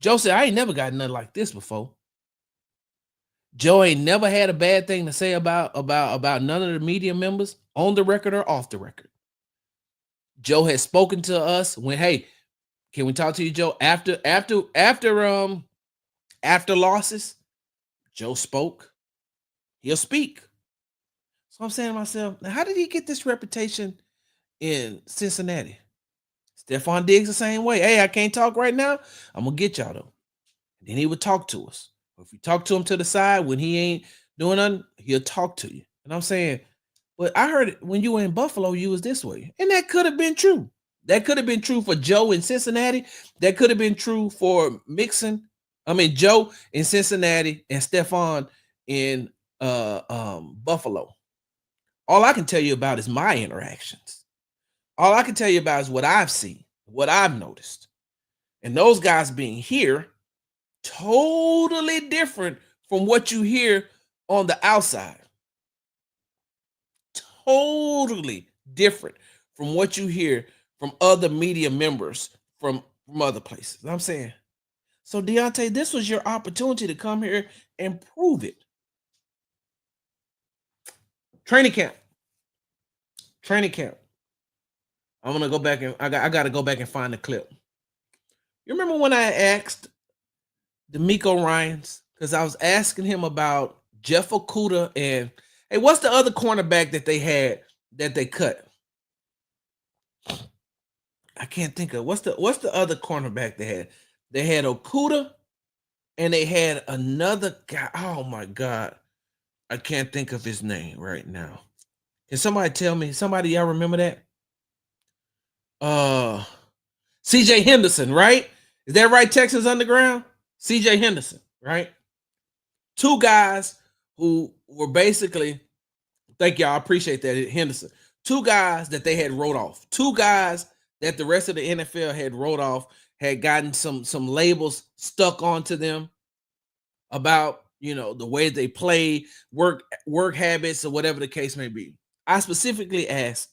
Joe said, "I ain't never got nothing like this before." Joe ain't never had a bad thing to say about none of the media members on the record or off the record. Joe has spoken to us when, "Hey, can we talk to you, Joe?" After losses, Joe spoke. He'll speak. So I'm saying to myself, now how did he get this reputation in Cincinnati? Stephon Diggs the same way. "Hey, I can't talk right now. I'm gonna get y'all though." Then he would talk to us. If you talk to him to the side when he ain't doing nothing, he'll talk to you. And I'm saying, "But I heard when you were in Buffalo, you was this way." And that could have been true. That could have been true for Joe in Cincinnati. That could have been true for Joe in Cincinnati and Stephon in Buffalo. All I can tell you about is my interactions. All I can tell you about is what I've seen, what I've noticed. And those guys being here, totally different from what you hear on the outside. Totally different from what you hear from other media members from other places. I'm saying, so Deontay, this was your opportunity to come here and prove it. Training camp. I'm gonna go back and I got to go back and find the clip. You remember when I asked D'Amico Ryans, because I was asking him about Jeff Okudah and, hey, what's the other cornerback that they had that they cut? I can't think of what's the other cornerback they had. They had Okudah and they had another guy. Oh my God, I can't think of his name right now. Can somebody tell me? Somebody, y'all remember that? CJ Henderson, right? Is that right? Texas Underground? CJ Henderson, right? 2 guys who were basically, thank y'all, I appreciate that, Henderson. 2 guys that they had wrote off. 2 guys that the rest of the NFL had wrote off, had gotten some labels stuck onto them about, the way they play, work habits, or whatever the case may be. I specifically asked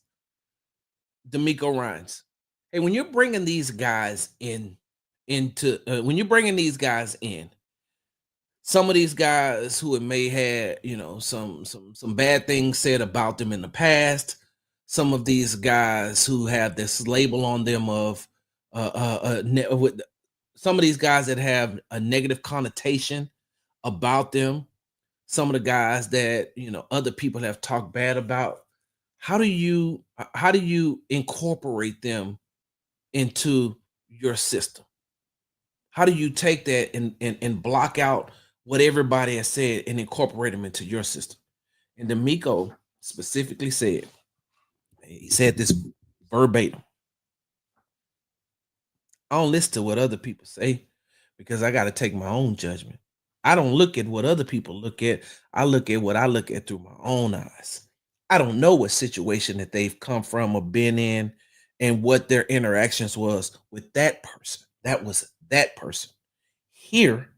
D'Amico Ryans, hey, when you're bringing these guys in, some of these guys who may had, some bad things said about them in the past, some of these guys who have this label on them of some of these guys that have a negative connotation about them, some of the guys that other people have talked bad about. How do you incorporate them into your system? How do you take that and block out what everybody has said and incorporate them into your system? And D'Amico specifically said, he said this verbatim. I don't listen to what other people say because I got to take my own judgment. I don't look at what other people look at. I look at what I look at through my own eyes. I don't know what situation that they've come from or been in and what their interactions was with that person. That was that person. Here,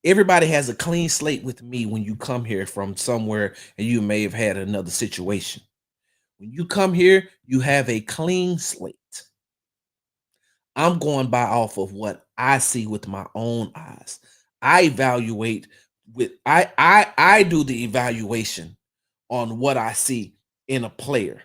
everybody has a clean slate with me when you come here from somewhere and you may have had another situation. When you come here, you have a clean slate. I'm going by off of what I see with my own eyes. I evaluate with I do the evaluation on what I see in a player.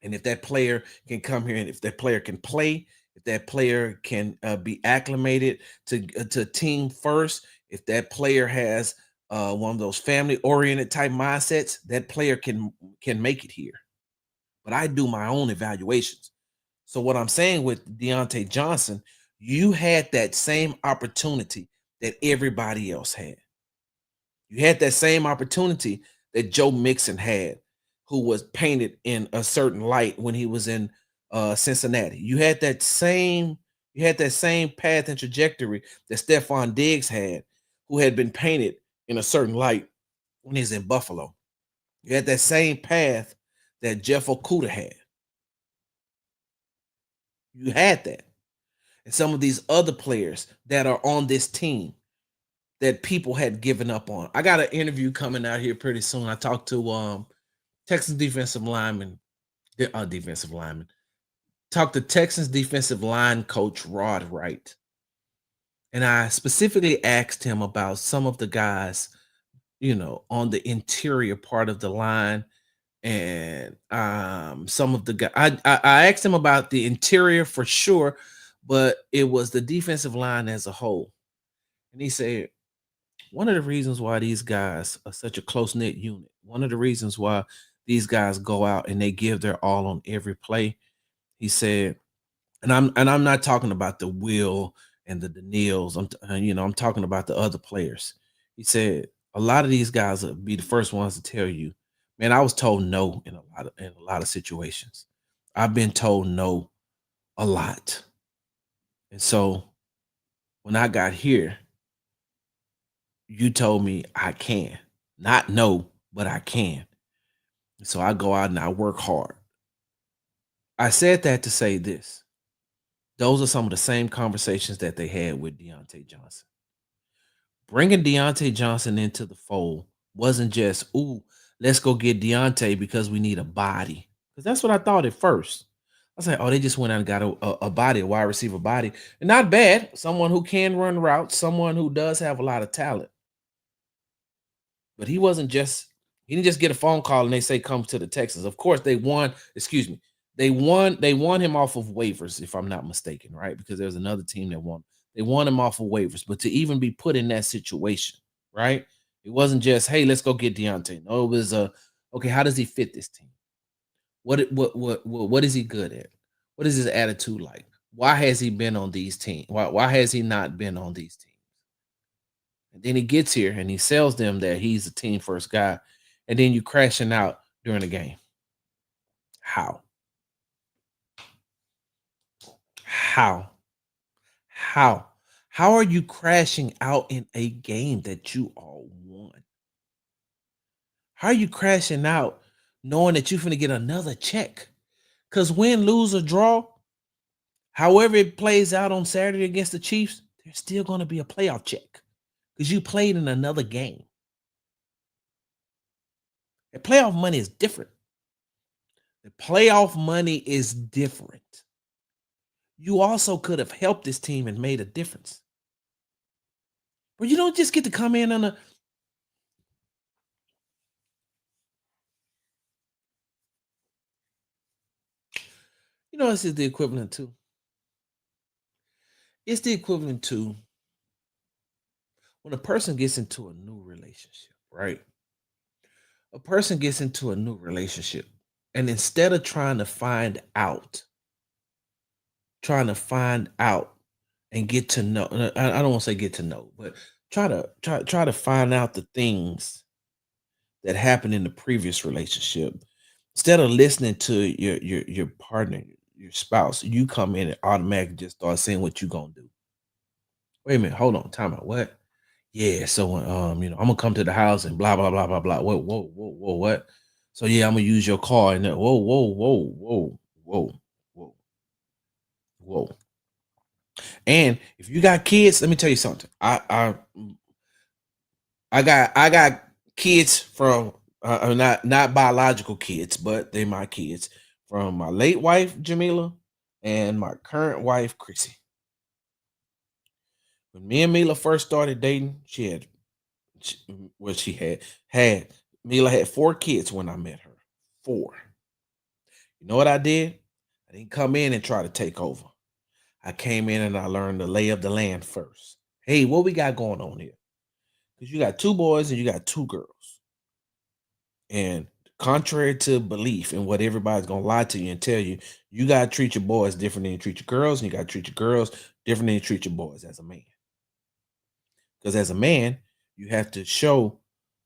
And if that player can come here and if that player can play, if that player can be acclimated to team first, if that player has one of those family oriented type mindsets, that player can make it here. But I do my own evaluations. So what I'm saying with Deontay Johnson, you had that same opportunity that everybody else had. You had that same opportunity that Joe Mixon had, who was painted in a certain light when he was in Cincinnati. You had that same path and trajectory that Stephon Diggs had, who had been painted in a certain light when he's in Buffalo. You had that same path that Jeff Okuda had. You had that. And some of these other players that are on this team that people had given up on. I got an interview coming out here pretty soon. I talked to Texans defensive lineman, defensive lineman. Talked to Texans defensive line coach Rod Wright. And I specifically asked him about some of the guys, on the interior part of the line. And some of the guys, I asked him about the interior for sure, but it was the defensive line as a whole. And he said, one of the reasons why these guys are such a close knit unit, one of the reasons why these guys go out and they give their all on every play, he said, and I'm not talking about the Will and the Daniils. I'm talking about the other players. He said a lot of these guys will be the first ones to tell you, man, I was told no in a lot of situations. I've been told no a lot. And so when I got here, you told me I can. Not no, but I can. So I go out and I work hard. I said that to say this. Those are some of the same conversations that they had with Diontae Johnson. Bringing Deontay Johnson into the fold wasn't just, ooh, let's go get Deontay because we need a body. Because that's what I thought at first. I was like, oh, they just went out and got a body, a wide receiver body. And not bad. Someone who can run routes, someone who does have a lot of talent. But he didn't just get a phone call and they say come to the Texans. Of course, they won him off of waivers, if I'm not mistaken, right? Because there's another team that won. They won him off of waivers, but to even be put in that situation, right? It wasn't just, hey, let's go get Deontay. No, it was okay, how does he fit this team? What is he good at? What is his attitude like? Why has he been on these teams? Why has he not been on these teams? And then he gets here and he sells them that he's a team first guy. And then you crashing out during the game. How? How? How? How are you crashing out in a game that you all won? How are you crashing out knowing that you're going to get another check? Because win, lose, or draw, however it plays out on Saturday against the Chiefs, there's still going to be a playoff check because you played in another game. The playoff money is different. The playoff money is different. You also could have helped this team and made a difference. But you don't just get to come in on a. This is the equivalent to. It's the equivalent to when a person gets into a new relationship, right? A person gets into a new relationship, and instead of trying to find out and get to know. I don't want to say get to know, but try to find out the things that happened in the previous relationship. Instead of listening to your partner, your spouse, you come in and automatically just start saying what you gonna do. Wait a minute, hold on, time out. What? Yeah, so I'm gonna come to the house and blah blah blah blah blah. Whoa, what? So yeah, I'm gonna use your car and whoa, whoa. And if you got kids, let me tell you something. I got kids from not biological kids, but they my kids from my late wife Jamila and my current wife Chrissy. When me and Mila first started dating, she had Mila had 4 kids when I met her. 4. You know what I did? I didn't come in and try to take over. I came in and I learned the lay of the land first. Hey, what we got going on here? Because you got 2 boys and you got 2 girls. And contrary to belief and what everybody's gonna lie to you and tell you, you gotta treat your boys different than you treat your girls, and you gotta treat your girls different than you treat your boys as a man. Because as a man, you have to show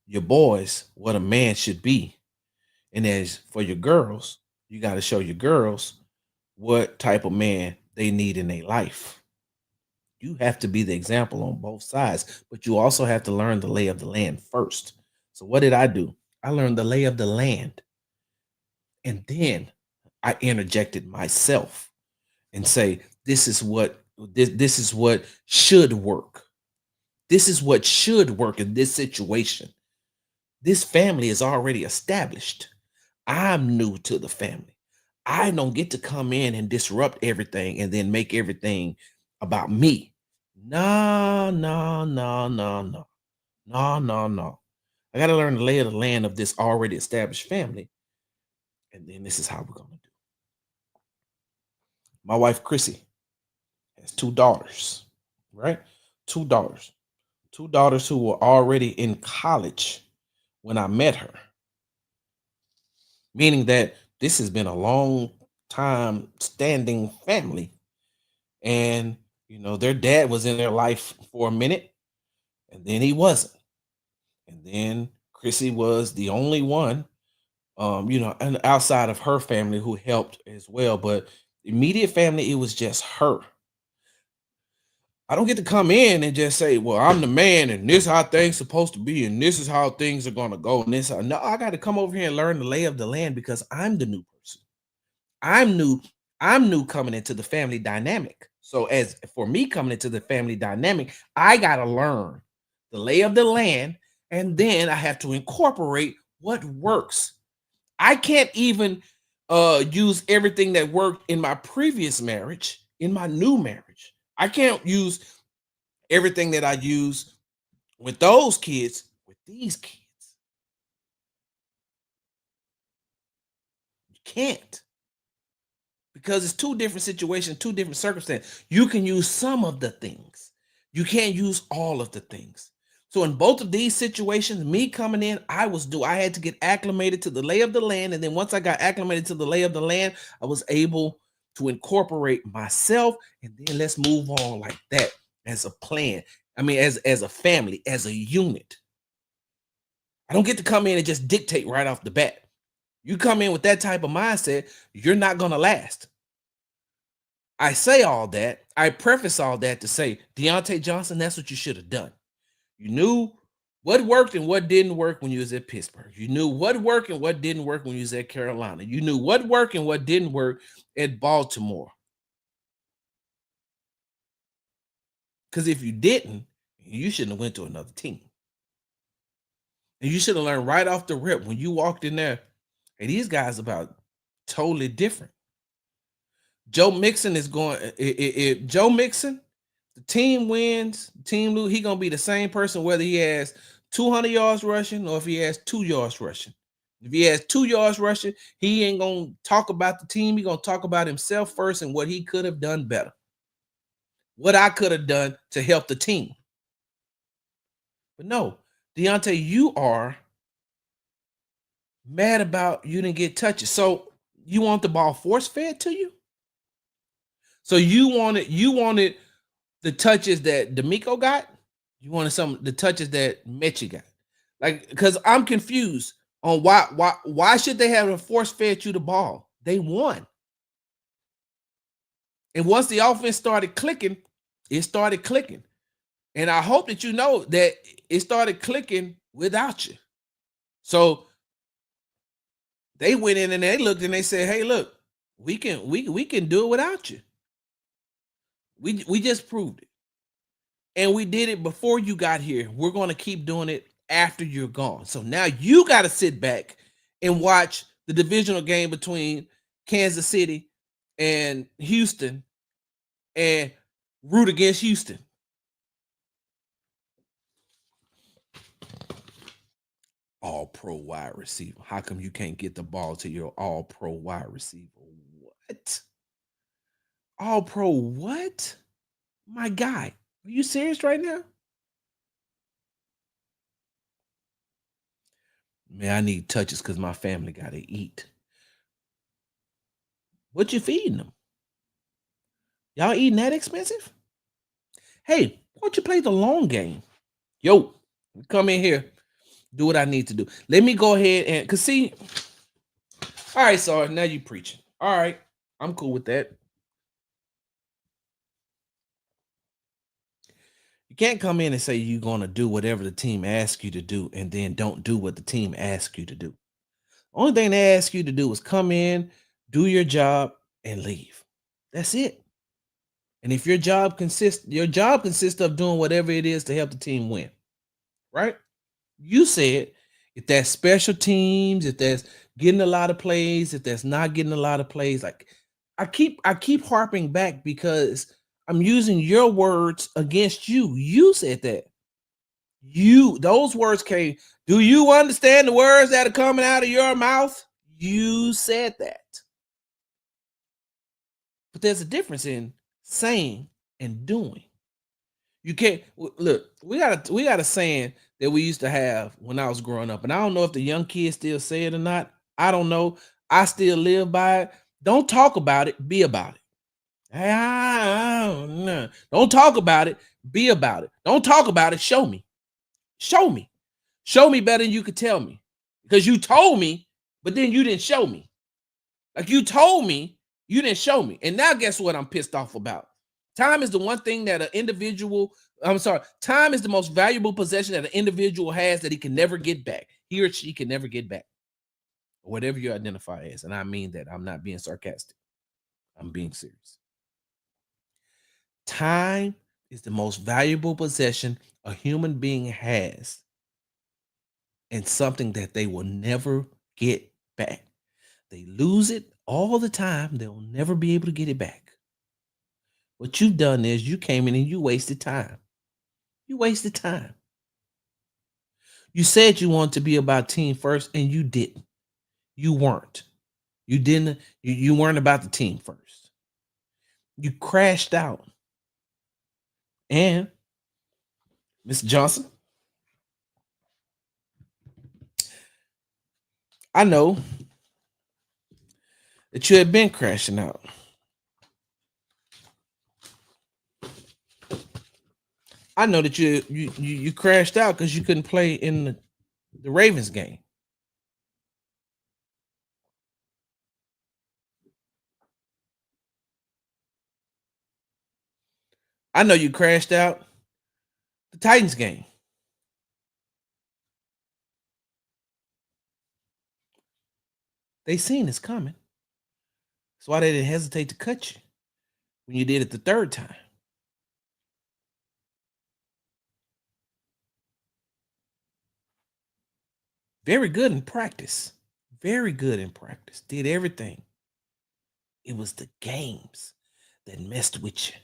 your boys what a man should be. And as for your girls, you got to show your girls what type of man they need in their life. You have to be the example on both sides, but you also have to learn the lay of the land first. So what did I do? I learned the lay of the land. And then I interjected myself and say, this is what should work. This is what should work in this situation. This family is already established. I'm new to the family. I don't get to come in and disrupt everything and then make everything about me. No, no, no, no, no, no, no, no. I got to learn the lay of the land of this already established family. And then this is how we're going to do. My wife, Chrissy, has 2 daughters, right? 2 daughters. 2 daughters who were already in college when I met her. Meaning that this has been a long time standing family. And, their dad was in their life for a minute and then he wasn't. And then Chrissy was the only one, and outside of her family who helped as well. But immediate family, it was just her. I don't get to come in and just say, well, I'm the man and this is how things supposed to be and this is how things are going to go. And this, no, I got to come over here and learn the lay of the land because I'm the new person. I'm new coming into the family dynamic. So as for me coming into the family dynamic, I got to learn the lay of the land and then I have to incorporate what works. I can't even use everything that worked in my previous marriage in my new marriage. I can't use everything that I use with those kids with these kids. You can't. Because it's 2 different situations, 2 different circumstances. You can use some of the things. You can't use all of the things. So in both of these situations, me coming in, I had to get acclimated to the lay of the land. And then once I got acclimated to the lay of the land, I was able to incorporate myself. And then let's move on like that as a plan. I mean, as a family, as a unit. I don't get to come in and just dictate right off the bat. You come in with that type of mindset, you're not going to last. I say all that. I preface all that to say, Deontay Johnson, that's what you should have done. You knew what worked and what didn't work when you was at Pittsburgh. You knew what worked and what didn't work when you was at Carolina. You knew what worked and what didn't work at Baltimore. Because if you didn't, you shouldn't have went to another team. And you should have learned right off the rip when you walked in there, hey, these guys about totally different. Joe Mixon is going. If Joe Mixon, the team wins, team lose, he gonna be the same person whether he has 200 yards rushing or if he has 2 yards rushing. If he has 2 yards rushing, he ain't gonna talk about the team. He gonna talk about himself first and what he could have done better. What I could have done to help the team. But no, Deontay, you are mad about you didn't get touches. So you want the ball force fed to you? So you wanted the touches that D'Amico got? You wanted the touches that Mechie got? Like, because I'm confused on why should they have to force fed you the ball? They won. And once the offense started clicking, it started clicking. And I hope that you know that it started clicking without you. So they went in and they looked and they said, "Hey, look, we can do it without you. We just proved it. And we did it before you got here. We're going to keep doing it after you're gone. So now you got to sit back and watch the divisional game between Kansas City and Houston and root against Houston." All pro wide receiver. How come you can't get the ball to your all pro wide receiver? What? All pro what? My guy, are you serious right now? Man, I need touches because my family got to eat. What you feeding them? Y'all eating that expensive? Hey, why don't you play the long game? Yo, come in here. Do what I need to do. Let me go ahead and, cause see, all right, Sarge, now you preaching. All right, I'm cool with that. You can't come in and say you're gonna do whatever the team asks you to do, and then don't do what the team asks you to do. Only thing they ask you to do is come in, do your job, and leave. That's it. And if your job consists of doing whatever it is to help the team win, right? You said if that's special teams, if that's getting a lot of plays, if that's not getting a lot of plays, like I keep harping back because I'm using your words against you. You said that. Those words came. Do you understand the words that are coming out of your mouth? You said that. But there's a difference in saying and doing. You can't look. We got a saying that we used to have when I was growing up, and I don't know if the young kids still say it or not. I don't know. I still live by it. Don't talk about it. Be about it. I don't know. Don't talk about it. Be about it. Don't talk about it. Show me. Show me. Show me better than you could tell me. Because you told me, but then you didn't show me. Like you told me, you didn't show me. And now guess what I'm pissed off about? Time is the one thing that time is the most valuable possession that an individual has that he can never get back. He or she can never get back. Or whatever you identify as. And I mean that. I'm not being sarcastic. I'm being serious. Time is the most valuable possession a human being has, and something that they will never get back. They lose it all the time. They'll never be able to get it back. What you've done is you came in and you wasted time. You wasted time. You said you wanted to be about team first, and you didn't. You weren't. You didn't. You weren't about the team first. You crashed out. And Mr. Johnson, I know that you had been crashing out. I know that you crashed out because you couldn't play in the Ravens game. I know you crashed out the Titans game. They seen this coming. That's why they didn't hesitate to cut you when you did it the third time. Very good in practice. Very good in practice. Did everything. It was the games that messed with you.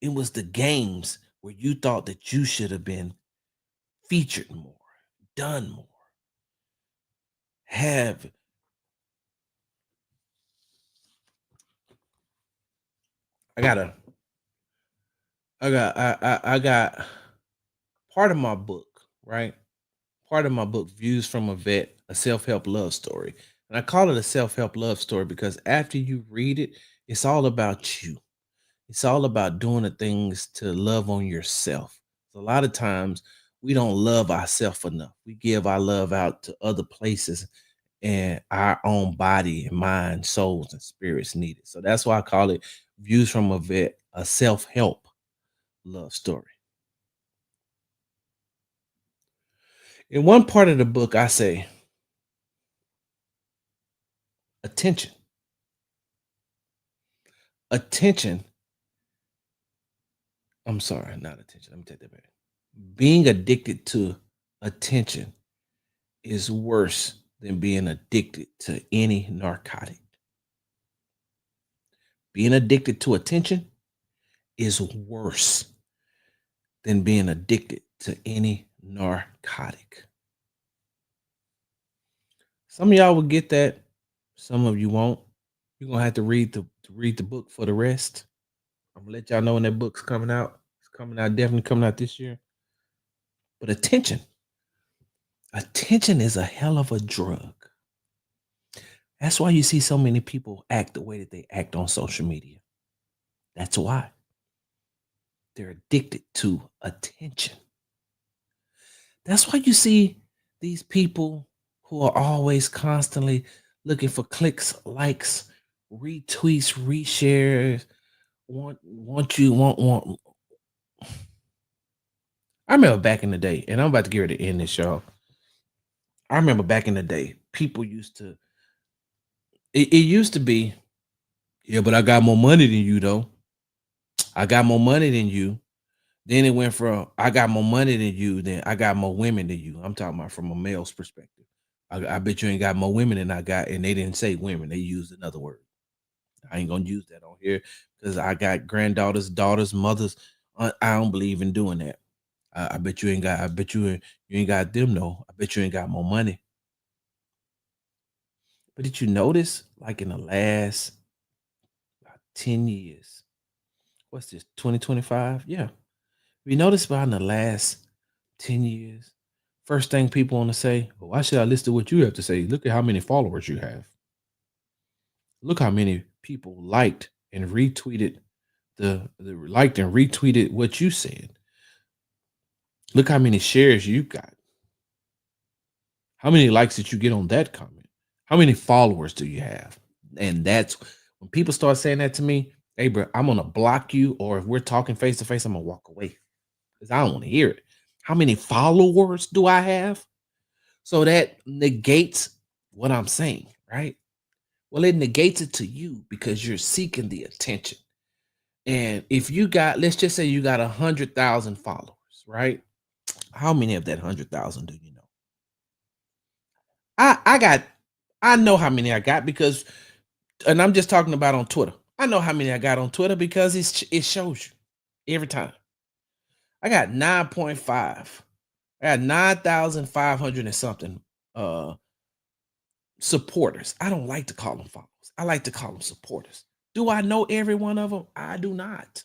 It was the games where you thought that you should have been featured more, done more, have. I got part of my book, right? Part of my book, Views from a Vet, a self-help love story. And I call it a self-help love story because after you read it, it's all about you. It's all about doing the things to love on yourself. A lot of times we don't love ourselves enough. We give our love out to other places, and our own body and mind, souls, and spirits need it. So that's why I call it Views from a Vet, a self-help love story. In one part of the book, I say, attention. Attention. I'm sorry, not attention. Let me take that back. Being addicted to attention is worse than being addicted to any narcotic. Being addicted to attention is worse than being addicted to any narcotic. Some of y'all will get that, some of you won't. You're gonna have to read the book for the rest. I'm gonna let y'all know when that book's coming out. It's coming out, definitely coming out this year. But attention is a hell of a drug. That's why you see so many people act the way that they act on social media. That's why. They're addicted to attention. That's why you see these people who are always constantly looking for clicks, likes, retweets, reshares, want. I remember back in the day, and I'm about to get ready to end this show. I remember back in the day, people used to, it used to be, yeah, but I got more money than you, though. I got more money than you. Then it went from, I got more money than you, then I got more women than you. I'm talking about from a male's perspective. I bet you ain't got more women than I got. And they didn't say women, they used another word. I ain't gonna use that on here because I got granddaughters, daughters, mothers. I don't believe in doing that. I bet you ain't got. I bet you ain't got them. No, I bet you ain't got more money. But did you notice, like in the last about 10 years? What's this? 2025? Yeah. We noticed about in the last 10 years. First thing people want to say, well, why should I listen to what you have to say? Look at how many followers you have. Look how many people liked and retweeted the liked and retweeted what you said. Look how many shares you got. How many likes did you get on that comment? How many followers do you have? And that's when people start saying that to me, hey, bro, I'm gonna block you, or if we're talking face to face, I'm gonna walk away because I don't want to hear it. How many followers do I have? So that negates what I'm saying, right? Well, it negates it to you because you're seeking the attention. And if you got, let's just say you got 100,000 followers, right? How many of that 100,000 do you know? I know how many I got because, and I'm just talking about on Twitter. I know how many I got on Twitter because it shows you every time. I got 9.5. I got 9,500 and something supporters. I don't like to call them followers. I like to call them supporters. Do I know every one of them? I do not.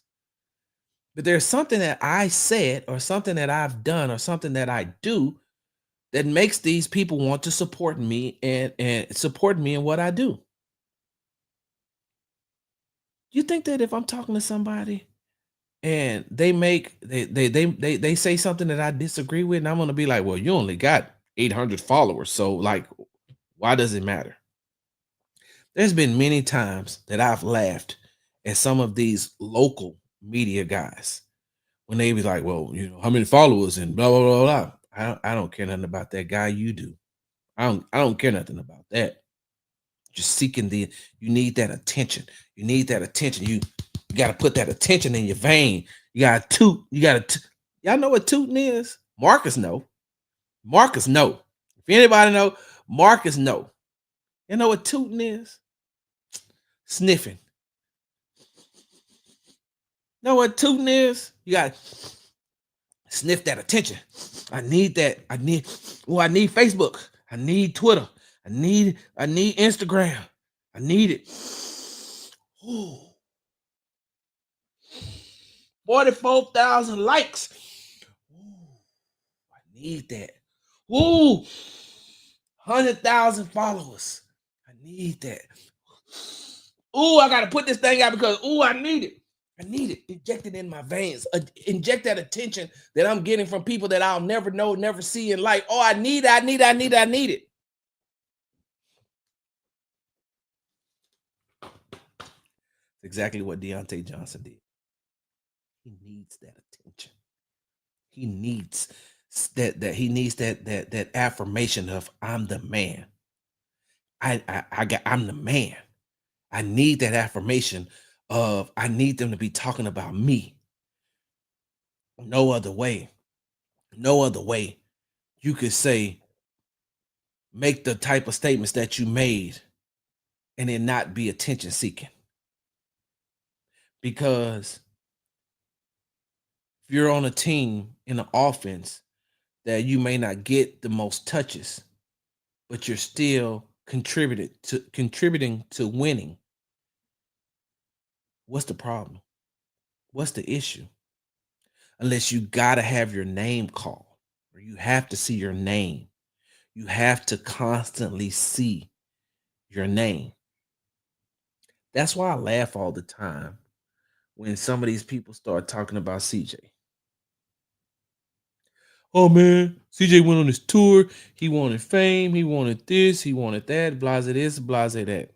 But there's something that I said or something that I've done or something that I do that makes these people want to support me and support me in what I do. You think that if I'm talking to somebody and they say something that I disagree with, and I'm gonna be like, well, you only got 800 followers, so like, why does it matter? There's been many times that I've laughed at some of these local media guys when they be like, well, you know, how many followers and blah blah blah blah. I don't care nothing about that guy. You do. I don't care nothing about that. Just seeking you need that attention. You need that attention. You got to put that attention in your vein. You got to toot. Y'all know what tooting is? Marcus know. Marcus know. If anybody know, Marcus know. You know what tooting is? Sniffing. Know what tooting is? You got to sniff that attention. I need that. I need Facebook. I need Twitter. I need Instagram. I need it. Ooh. 44,000 likes. Ooh, I need that. Ooh, 100,000 followers. I need that. Ooh, I gotta put this thing out because I need it. I need it. Inject it in my veins. Inject that attention that I'm getting from people that I'll never know, never see in life. Oh, I need it. I need it. I need it. I need it. Exactly what Deontay Johnson did. He needs that attention. He needs that affirmation of I'm the man. I'm the man. I need that affirmation of I need them to be talking about me. No other way. No other way you could say make the type of statements that you made and it not be attention seeking. Because if you're on a team in an offense that you may not get the most touches, but you're still contributing to winning, what's the problem? What's the issue? Unless you gotta have your name called, or you have to see your name. You have to constantly see your name. That's why I laugh all the time when some of these people start talking about CJ. Oh man, CJ went on his tour. He wanted fame. He wanted this. He wanted that. Blase this, blase that.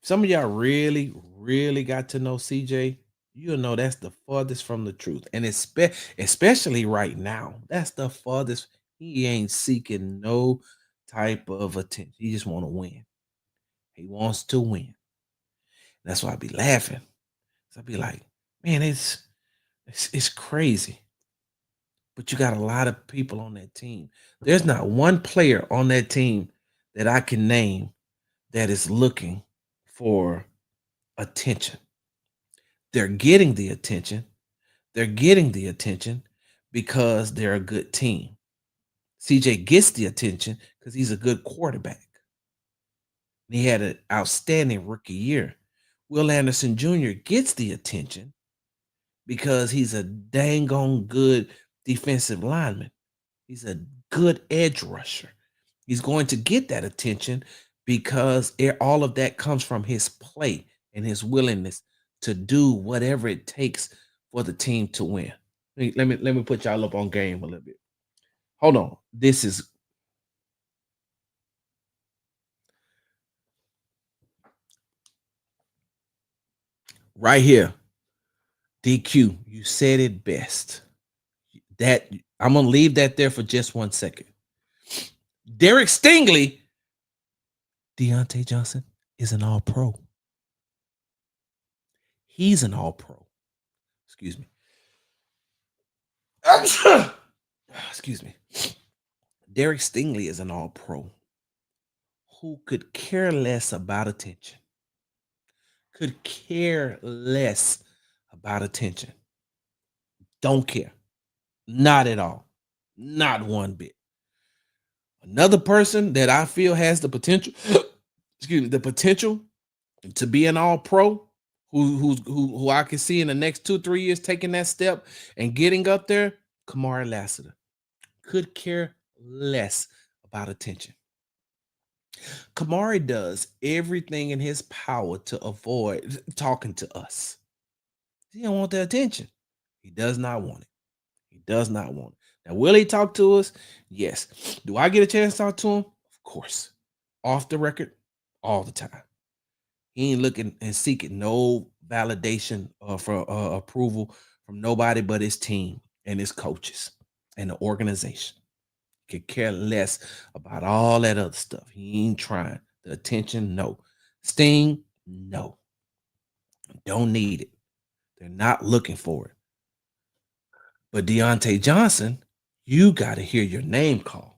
Some of y'all really, really got to know CJ. You'll know that's the farthest from the truth. And especially right now, that's the farthest. He ain't seeking no type of attention. He just want to win. He wants to win. That's why I be laughing. So I be like, man, it's crazy. But you got a lot of people on that team. There's not one player on that team that I can name that is looking for attention. They're getting the attention. They're getting the attention because they're a good team. CJ gets the attention because he's a good quarterback. He had an outstanding rookie year. Will Anderson Jr. gets the attention because he's a dang on good defensive lineman. He's a good edge rusher. He's going to get that attention because all of that comes from his play and his willingness to do whatever it takes for the team to win. Let me put y'all up on game a little bit. Hold on. This is right here. DQ, you said it best. That I'm gonna leave that there for just 1 second. Derek Stingley, Deontay Johnson is an all-pro. He's an all-pro. Excuse me. Excuse me. Derek Stingley is an all-pro who could care less about attention. Could care less about attention. Don't care. Not at all. Not one bit. Another person that I feel has the potential, the potential to be an all-pro, who I can see in the next 2-3 years taking that step and getting up there, Kamari Lassiter. Could care less about attention. Kamari does everything in his power to avoid talking to us. He don't want the attention. He does not want it. He does not want it. Now, will he talk to us? Yes. Do I get a chance to talk to him? Of course. Off the record, all the time. He ain't looking and seeking no validation for approval from nobody but his team and his coaches and the organization. Could care less about all that other stuff. He ain't trying. The attention, no. Sting, no. Don't need it. They're not looking for it. But Deontay Johnson, you got to hear your name called.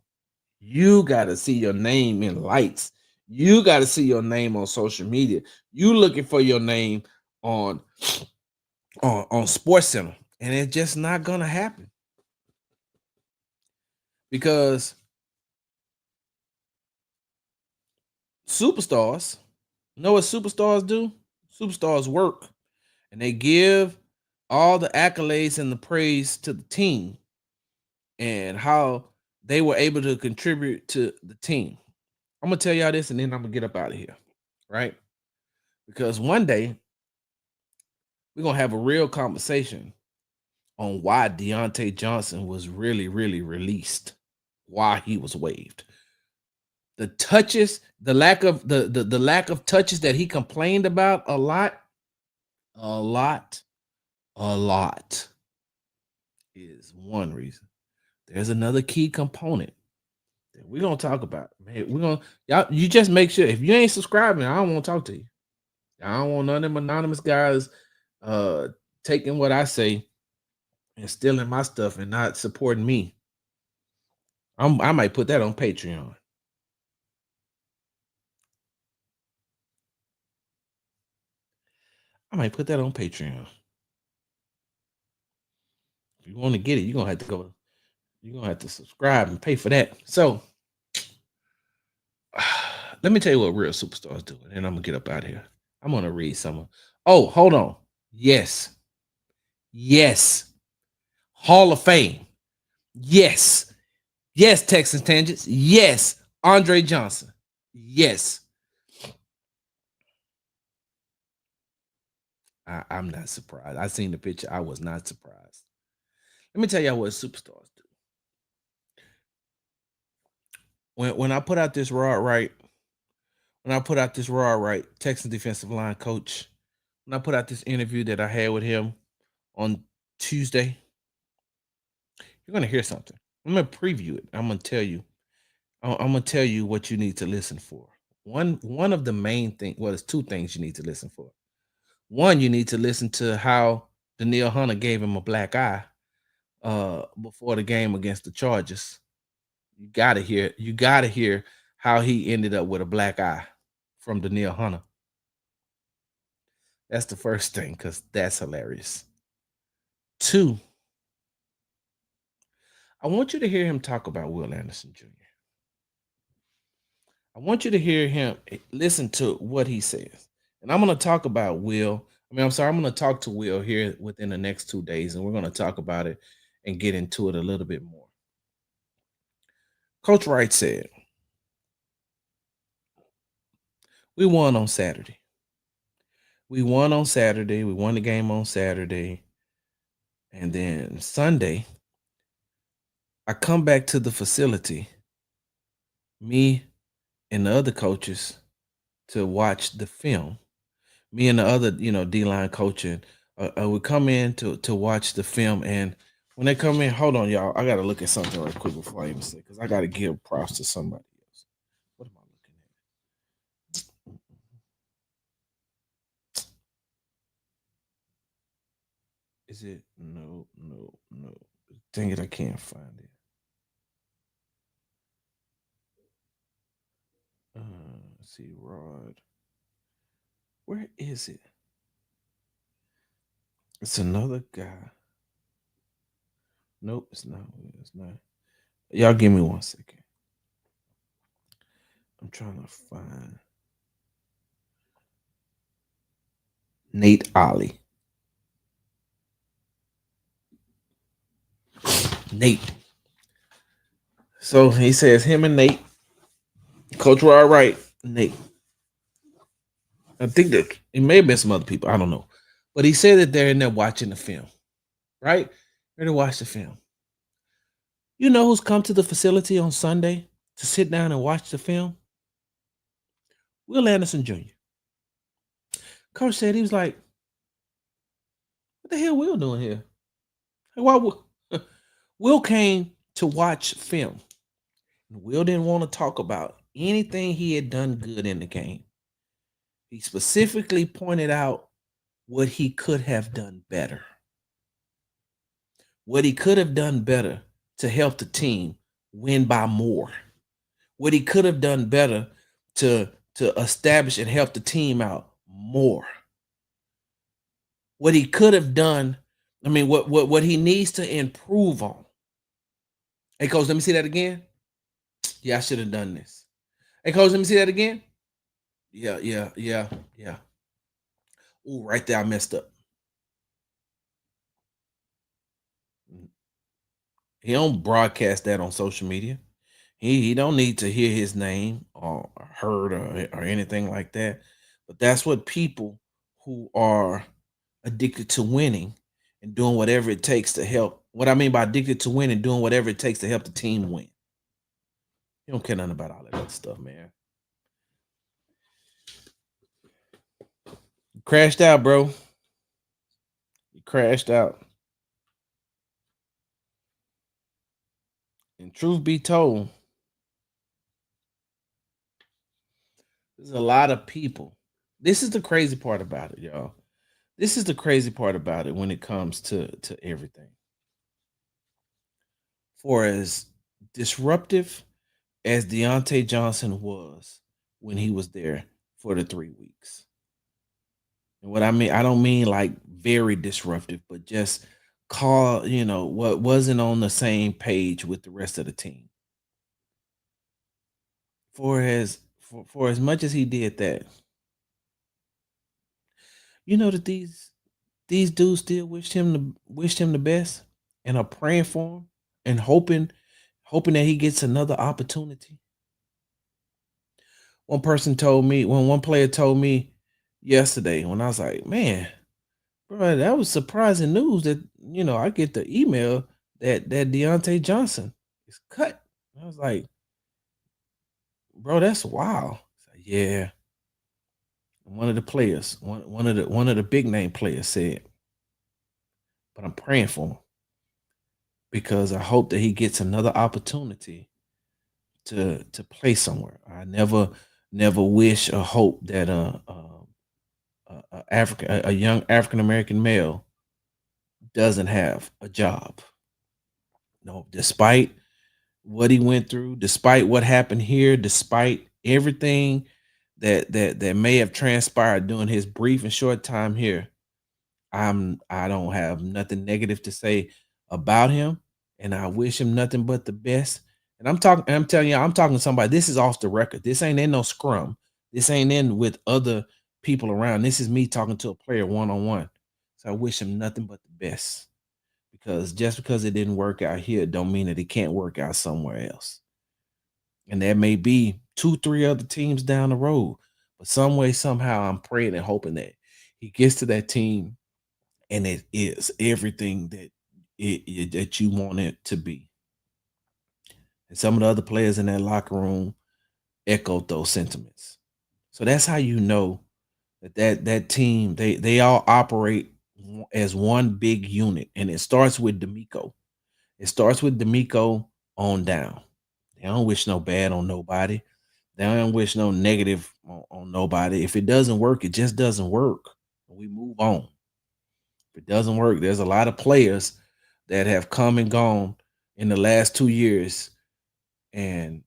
You got to see your name in lights. You got to see your name on social media. You looking for your name on Sports Center, and it's just not gonna happen because superstars, you know what superstars do? Superstars work, and they give all the accolades and the praise to the team and how they were able to contribute to the team. I'm gonna tell y'all this, and then I'm gonna get up out of here, right? because one day we're gonna have a real conversation on why Deontay Johnson was really, really released, why he was waived. The touches, the lack of the lack of touches that he complained about a lot, a lot is one reason. There's another key component that we're gonna talk about. Man, we're gonna y'all. You just make sure if you ain't subscribing, I don't want to talk to you. I don't want none of them anonymous guys uh taking what I say and stealing my stuff and not supporting me. I might put that on Patreon. I might put that on Patreon. If you want to get it, you're gonna have to go. You're gonna have to subscribe and pay for that. So let me tell you what real superstars do, and I'm gonna get up out of here. I'm gonna read some. Oh, hold on. Yes. Yes. Hall of Fame. Yes. Yes, Texas Tangents. Yes. Andre Johnson. Yes. I'm not surprised. I seen the picture. I was not surprised. Let me tell y'all what superstars do. When I put out this raw right Texas defensive line coach, when I put out this interview that I had with him on Tuesday, you're gonna hear something. I'm gonna preview it. I'm gonna tell you. I'm gonna tell you what you need to listen for. One of the main things. Well, there's two things you need to listen for. One, you need to listen to how Danielle Hunter gave him a black eye before the game against the Chargers. You gotta hear how he ended up with a black eye from Danielle Hunter. That's the first thing, because that's hilarious. Two, I want you to hear him talk about Will Anderson Jr. I want you to hear him listen to what he says. And I'm going to talk about Will. I'm going to talk to Will here within the next 2 days, and we're going to talk about it and get into it a little bit more. Coach Wright said, we won on Saturday. We won on Saturday. We won the game on Saturday. And then Sunday, I come back to the facility, me and the other coaches, to watch the film. Me and the other, D-line coaching, would come in to watch the film. And when they come in, hold on, y'all. I got to look at something right quick before I even say, because I got to give props to somebody else. What am I looking at? Is it? No. Dang it, I can't find it. Let's see, Rod. Where is it? It's another guy. Nope, it's not. It's not. Y'all give me 1 second. I'm trying to find Nate Ollie. Nate. So he says him and Nate. Coach Rod Wright, Nate. I think that it may have been some other people. I don't know. But he said that they're in there watching the film. Right? They're to watch the film. You know who's come to the facility on Sunday to sit down and watch the film? Will Anderson Jr. Coach said, he was like, what the hell Will doing here? Why Will came to watch film. Will didn't want to talk about anything he had done good in the game. He specifically pointed out what he could have done better. What he could have done better to help the team win by more. What he could have done better to establish and help the team out more. What he could have done, what he needs to improve on. Hey, Coach, let me see that again. Yeah, I should have done this. Hey, Coach, let me see that again. Yeah. Ooh, right there, I messed up. He don't broadcast that on social media. He don't need to hear his name or heard or anything like that. But that's what people who are addicted to winning and doing whatever it takes to help. What I mean by addicted to winning, doing whatever it takes to help the team win. You don't care nothing about all of that stuff, man. You crashed out, bro. You crashed out. And truth be told, there's a lot of people. This is the crazy part about it, y'all. This is the crazy part about it when it comes to everything. For as disruptive as Deontay Johnson was when he was there for the 3 weeks. And what I mean, I don't mean like very disruptive, but just what wasn't on the same page with the rest of the team. For as much as he did that, you know that these dudes still wished him the best and are praying for him and hoping that he gets another opportunity. One player told me yesterday when I was like, man, bro, that was surprising news that I get the email that Deontay Johnson is cut. I was like, bro, that's wild. Like, yeah. One of the players, one of the big name players said, but I'm praying for him because I hope that he gets another opportunity to play somewhere. I never wish or hope that a young African American male doesn't have a job. No, despite what he went through, despite what happened here, despite everything that may have transpired during his brief and short time here, I don't have nothing negative to say about him, and I wish him nothing but the best. And I'm telling you, I'm talking to somebody. This is off the record. This ain't in no scrum. This ain't in with other people around. This is me talking to a player one on one. So I wish him nothing but the best. Because just because it didn't work out here, don't mean that it can't work out somewhere else. And there may be 2, 3 other teams down the road. But some way, somehow, I'm praying and hoping that he gets to that team and it is everything that you want it to be. And some of the other players in that locker room echoed those sentiments. So that's how you know that team they all operate as one big unit, and it starts with D'Amico. It starts with D'Amico on down. They don't wish no bad on nobody. They don't wish no negative on nobody. If it doesn't work, it just doesn't work. We move on. If it doesn't work, there's a lot of players that have come and gone in the last 2 years, and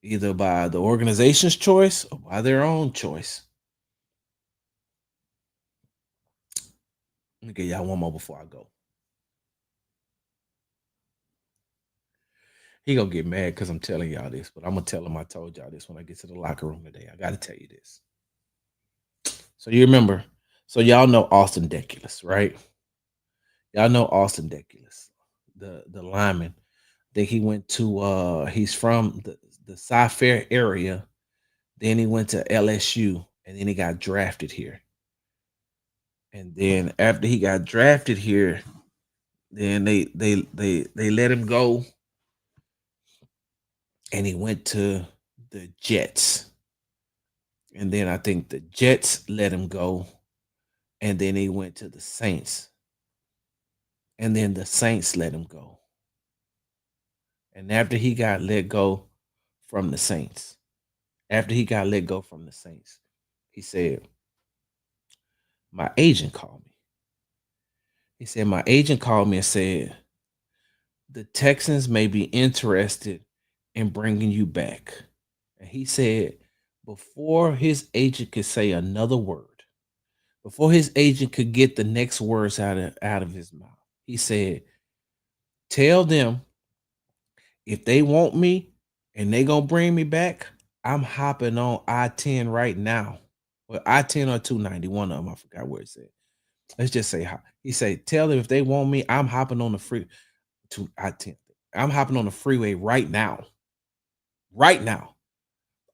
either by the organization's choice or by their own choice. Let me get y'all one more before I go. He gonna get mad because I'm telling y'all this, but I'm gonna tell him I told y'all this when I get to the locker room today. I gotta tell you this. So you remember, so y'all know Austin Deculus, right? Y'all know Austin Deculus, the lineman. I think he went to he's from the Cy-Fair area. Then he went to LSU, and then he got drafted here. And then after he got drafted here, then they let him go, and he went to the Jets. And then I think the Jets let him go, and then he went to the Saints. And then the Saints let him go. And after he got let go from the Saints, he said, my agent called me. He said, my agent called me and said, the Texans may be interested in bringing you back. And he said, before his agent could say another word, before his agent could get the next words out of his mouth, he said, tell them if they want me and they gonna bring me back, I'm hopping on I-10 right now. Well, I-10 or 290, one of them, I forgot where it said. Let's just say how he said, tell them if they want me, I'm hopping on the free to I-10. I'm hopping on the freeway right now. Right now.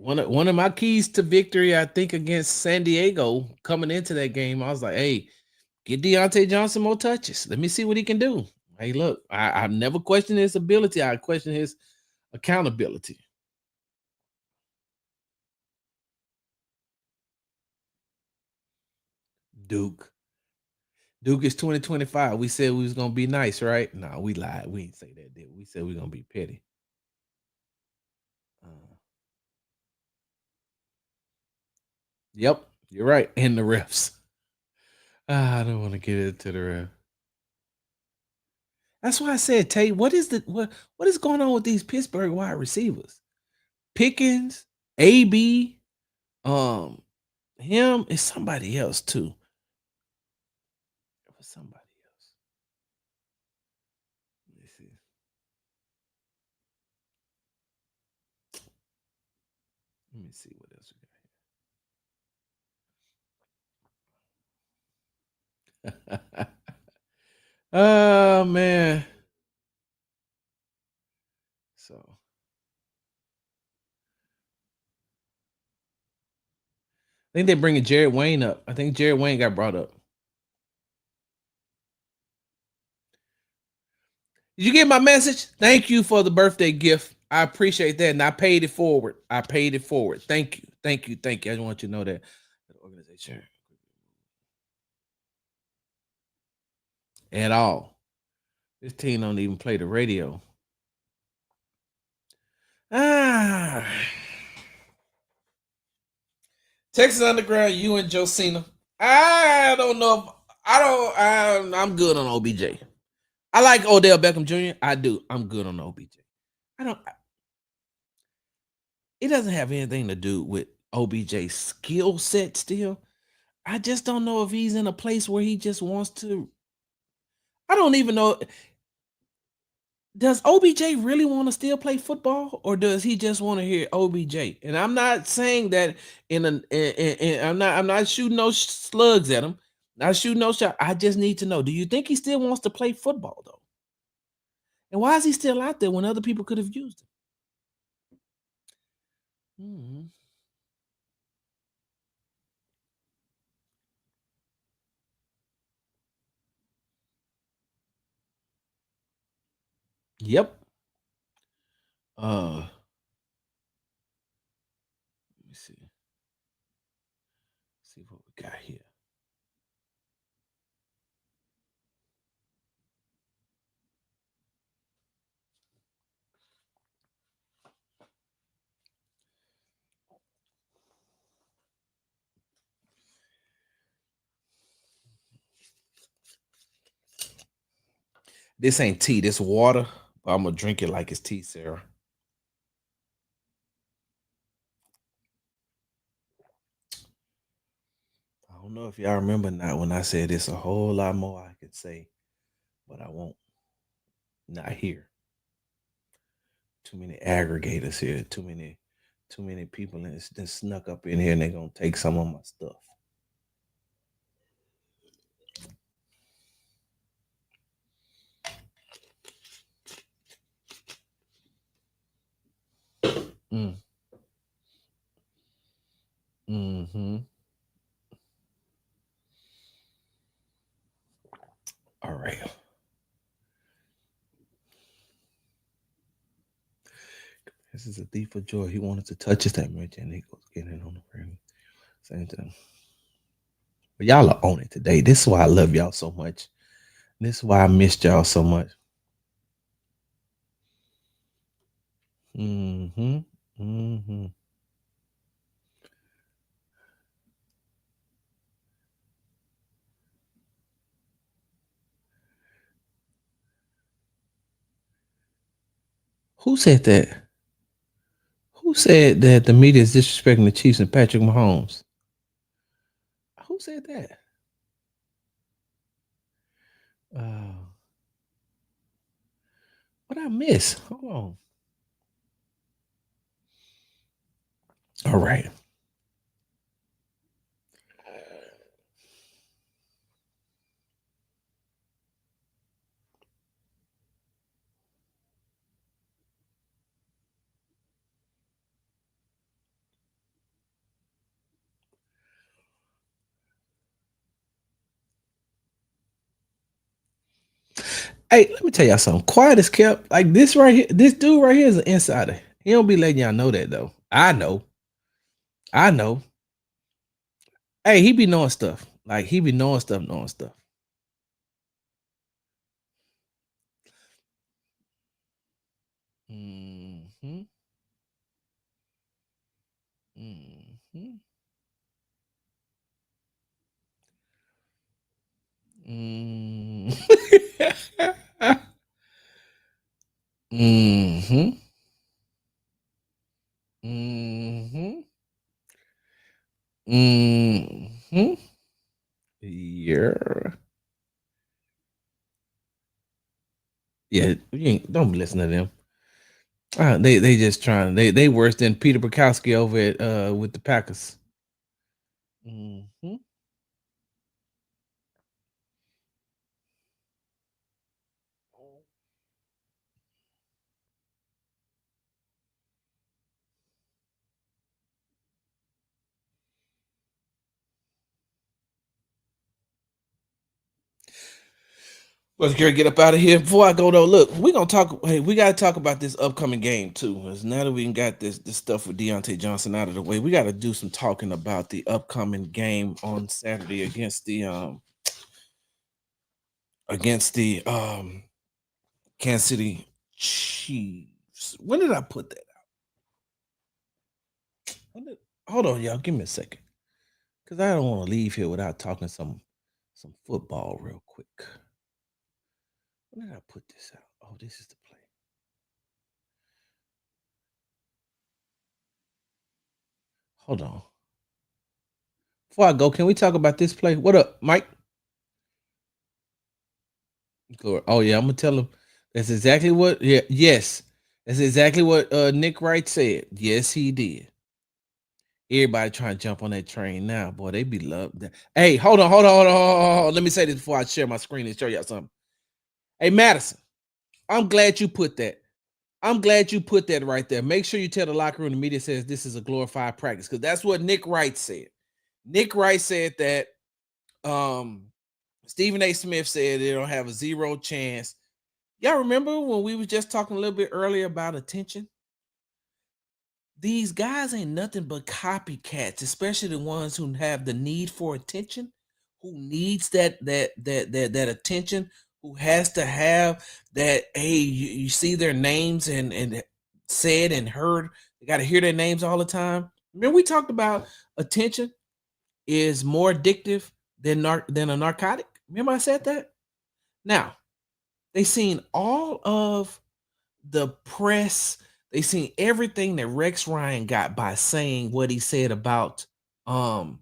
one of my keys to victory, I think, against San Diego coming into that game, I was like, hey, get Diontae Johnson more touches. Let me see what he can do. Hey, look, I never questioned his ability. I questioned his accountability. Duke. Duke is 2025. We said we was gonna be nice, right? No, we lied. We didn't say that, did we? We said we are gonna be petty. Yep, you're right. And the refs. I don't want to get into the ref. That's why I said, Tate, what is going on with these Pittsburgh wide receivers? Pickens, AB, um, him is somebody else too. It was somebody else. Let me see. Let me see what else we got. Oh man. So I think they're bringing Jared Wayne up. I think Jared Wayne got brought up. Did you get my message? Thank you for the birthday gift. I appreciate that. And I paid it forward. I paid it forward. Thank you. Thank you. Thank you. I just want you to know that. Organization. At all. This team don't even play the radio. Ah. Texas Underground, you and Josina. I don't know if I'm good on OBJ. I like Odell Beckham Jr. I do. I'm good on OBJ. I don't. It doesn't have anything to do with OBJ's skill set still. I just don't know if he's in a place where he just wants to. I don't even know. Does OBJ really want to still play football, or does he just want to hear OBJ? And I'm not saying that I'm not shooting no slugs at him. Not shooting no shot. I just need to know. Do you think he still wants to play football though? And why is he still out there when other people could have used him? Yep. Let me see. See what we got here. This ain't tea. This water. But I'm gonna drink it like it's tea, Sarah. I don't know if y'all remember not when I said it's a whole lot more I could say, but I won't. Not here. Too many aggregators here. Too many people that snuck up in here and they're gonna take some of my stuff. Mm. Mm-hmm. All right. This is a thief of joy. He wanted to touch his that much and he goes getting on the ring. Same thing. But y'all are on it today. This is why I love y'all so much. This is why I missed y'all so much. Mm-hmm. Mm-hmm. Who said that? Who said that the media is disrespecting the Chiefs and Patrick Mahomes? Who said that? What I miss? Hold on. All right. Hey, let me tell y'all something. Quiet is kept. Like this right here, this dude right here is an insider. He don't be letting y'all know that though. I know. I know. Hey, he be knowing stuff. Like he be knowing stuff, knowing stuff. Mm-hmm. Mm-hmm. Mm-hmm. mm-hmm. Mm-hmm. Mm-hmm. Yeah. Yeah. You ain't, don't listen to them. They just trying. They worse than Peter Bukowski over at with the Packers. Mm-hmm. Let's get up out of here. Before I go though, look, we gonna talk. Hey, we gotta talk about this upcoming game too. 'Cause now that we got this stuff with Deontay Johnson out of the way, we got to do some talking about the upcoming game on Saturday against the Kansas City Chiefs. When did I put that out? Hold on, y'all. Give me a second, cause I don't want to leave here without talking some football real quick. When did I put this out? Oh, this is the play. Hold on. Before I go, can we talk about this play? What up, Mike? Oh yeah, I'm gonna tell him. That's exactly what. Yeah, yes, that's exactly what Nick Wright said. Yes, he did. Everybody trying to jump on that train now, boy. They be loved. Hey, hold on. Let me say this before I share my screen and show y'all something. Hey, Madison, I'm glad you put that. I'm glad you put that right there. Make sure you tell the locker room the media says this is a glorified practice because that's what Nick Wright said. Nick Wright said that um Stephen A. Smith said they don't have a zero chance. Y'all remember when we was just talking a little bit earlier about attention? These guys ain't nothing but copycats, especially the ones who have the need for attention, who needs that attention, who has to have that. Hey, you see their names and said and heard. They got to hear their names all the time. Remember we talked about attention is more addictive than a narcotic. Remember I said that. Now they seen all of the press. They seen everything that Rex Ryan got by saying what he said about the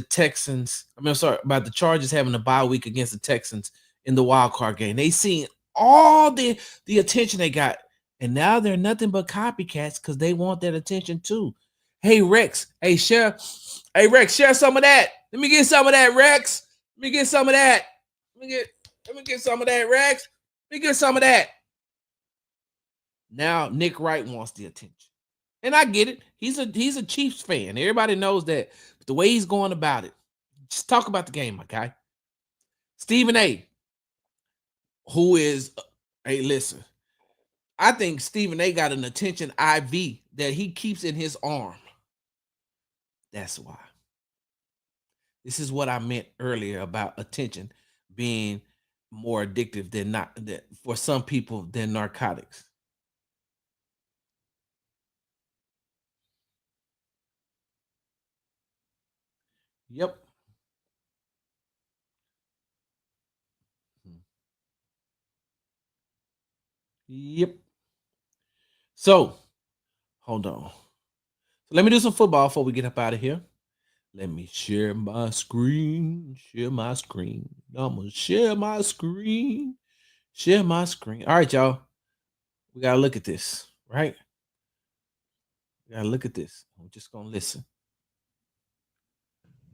Texans. I mean, I'm sorry, about the Chargers having a bye week against the Texans in the wild card game. They seen all the attention they got, and now they're nothing but copycats because they want that attention too. Hey Rex, hey Rex, share some of that. Let me get some of that, Rex. Let me get some of that. Let me get some of that, Rex. Let me get some of that. Now Nick Wright wants the attention. And I get it. He's a Chiefs fan. Everybody knows that. But the way he's going about it, just talk about the game, my guy. Stephen A, who is hey, listen. I think Stephen A got an attention IV that he keeps in his arm. That's why. This is what I meant earlier about attention being more addictive than not that for some people than narcotics. Yep. Yep. So hold on. So let me do some football before we get up out of here. Let me share my screen. Share my screen. I'm gonna share my screen. Share my screen. All right, y'all. We gotta look at this, right? We gotta look at this. I'm just gonna listen.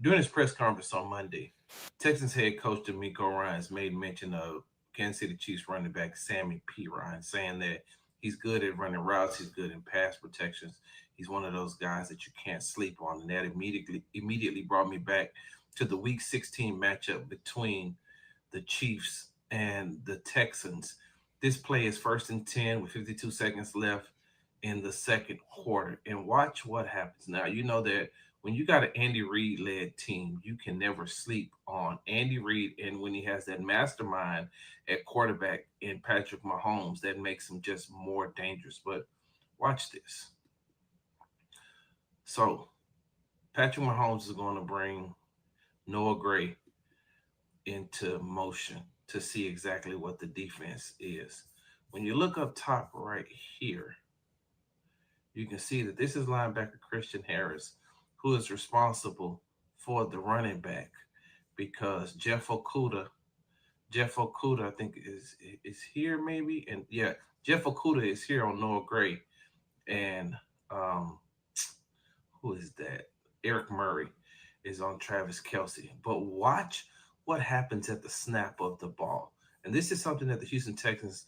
During his press conference on Monday, Texans head coach D'Amico Ryans made mention of Kansas City Chiefs running back Sammy P. Ryan, saying that he's good at running routes, he's good in pass protections. He's one of those guys that you can't sleep on. And that immediately brought me back to the week 16 matchup between the Chiefs and the Texans. This play is 1st and 10 with 52 seconds left in the second quarter. And watch what happens. Now, you know that when you got an Andy Reid led team, you can never sleep on Andy Reid. And when he has that mastermind at quarterback in Patrick Mahomes, that makes him just more dangerous. But watch this. So, Patrick Mahomes is going to bring Noah Gray into motion to see exactly what the defense is. When you look up top right here, you can see that this is linebacker Christian Harris, who is responsible for the running back because Jeff Okuda, I think is here maybe, and yeah, Jeff Okuda is here on Noah Gray, and um, who is that? Eric Murray is on Travis Kelsey. But watch what happens at the snap of the ball. And this is something that the Houston Texans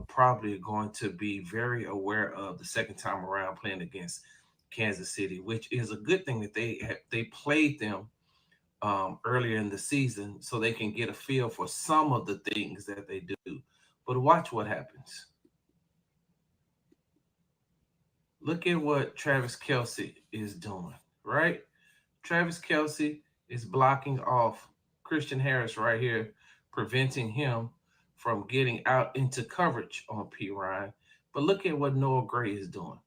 probably are going to be very aware of the second time around playing against Kansas City, which is a good thing that they played them earlier in the season so they can get a feel for some of the things that they do. But watch what happens. Look at what Travis Kelsey is doing, right? Travis Kelsey is blocking off Christian Harris right here, preventing him from getting out into coverage on P. Ryan. But look at what Noah Gray is doing.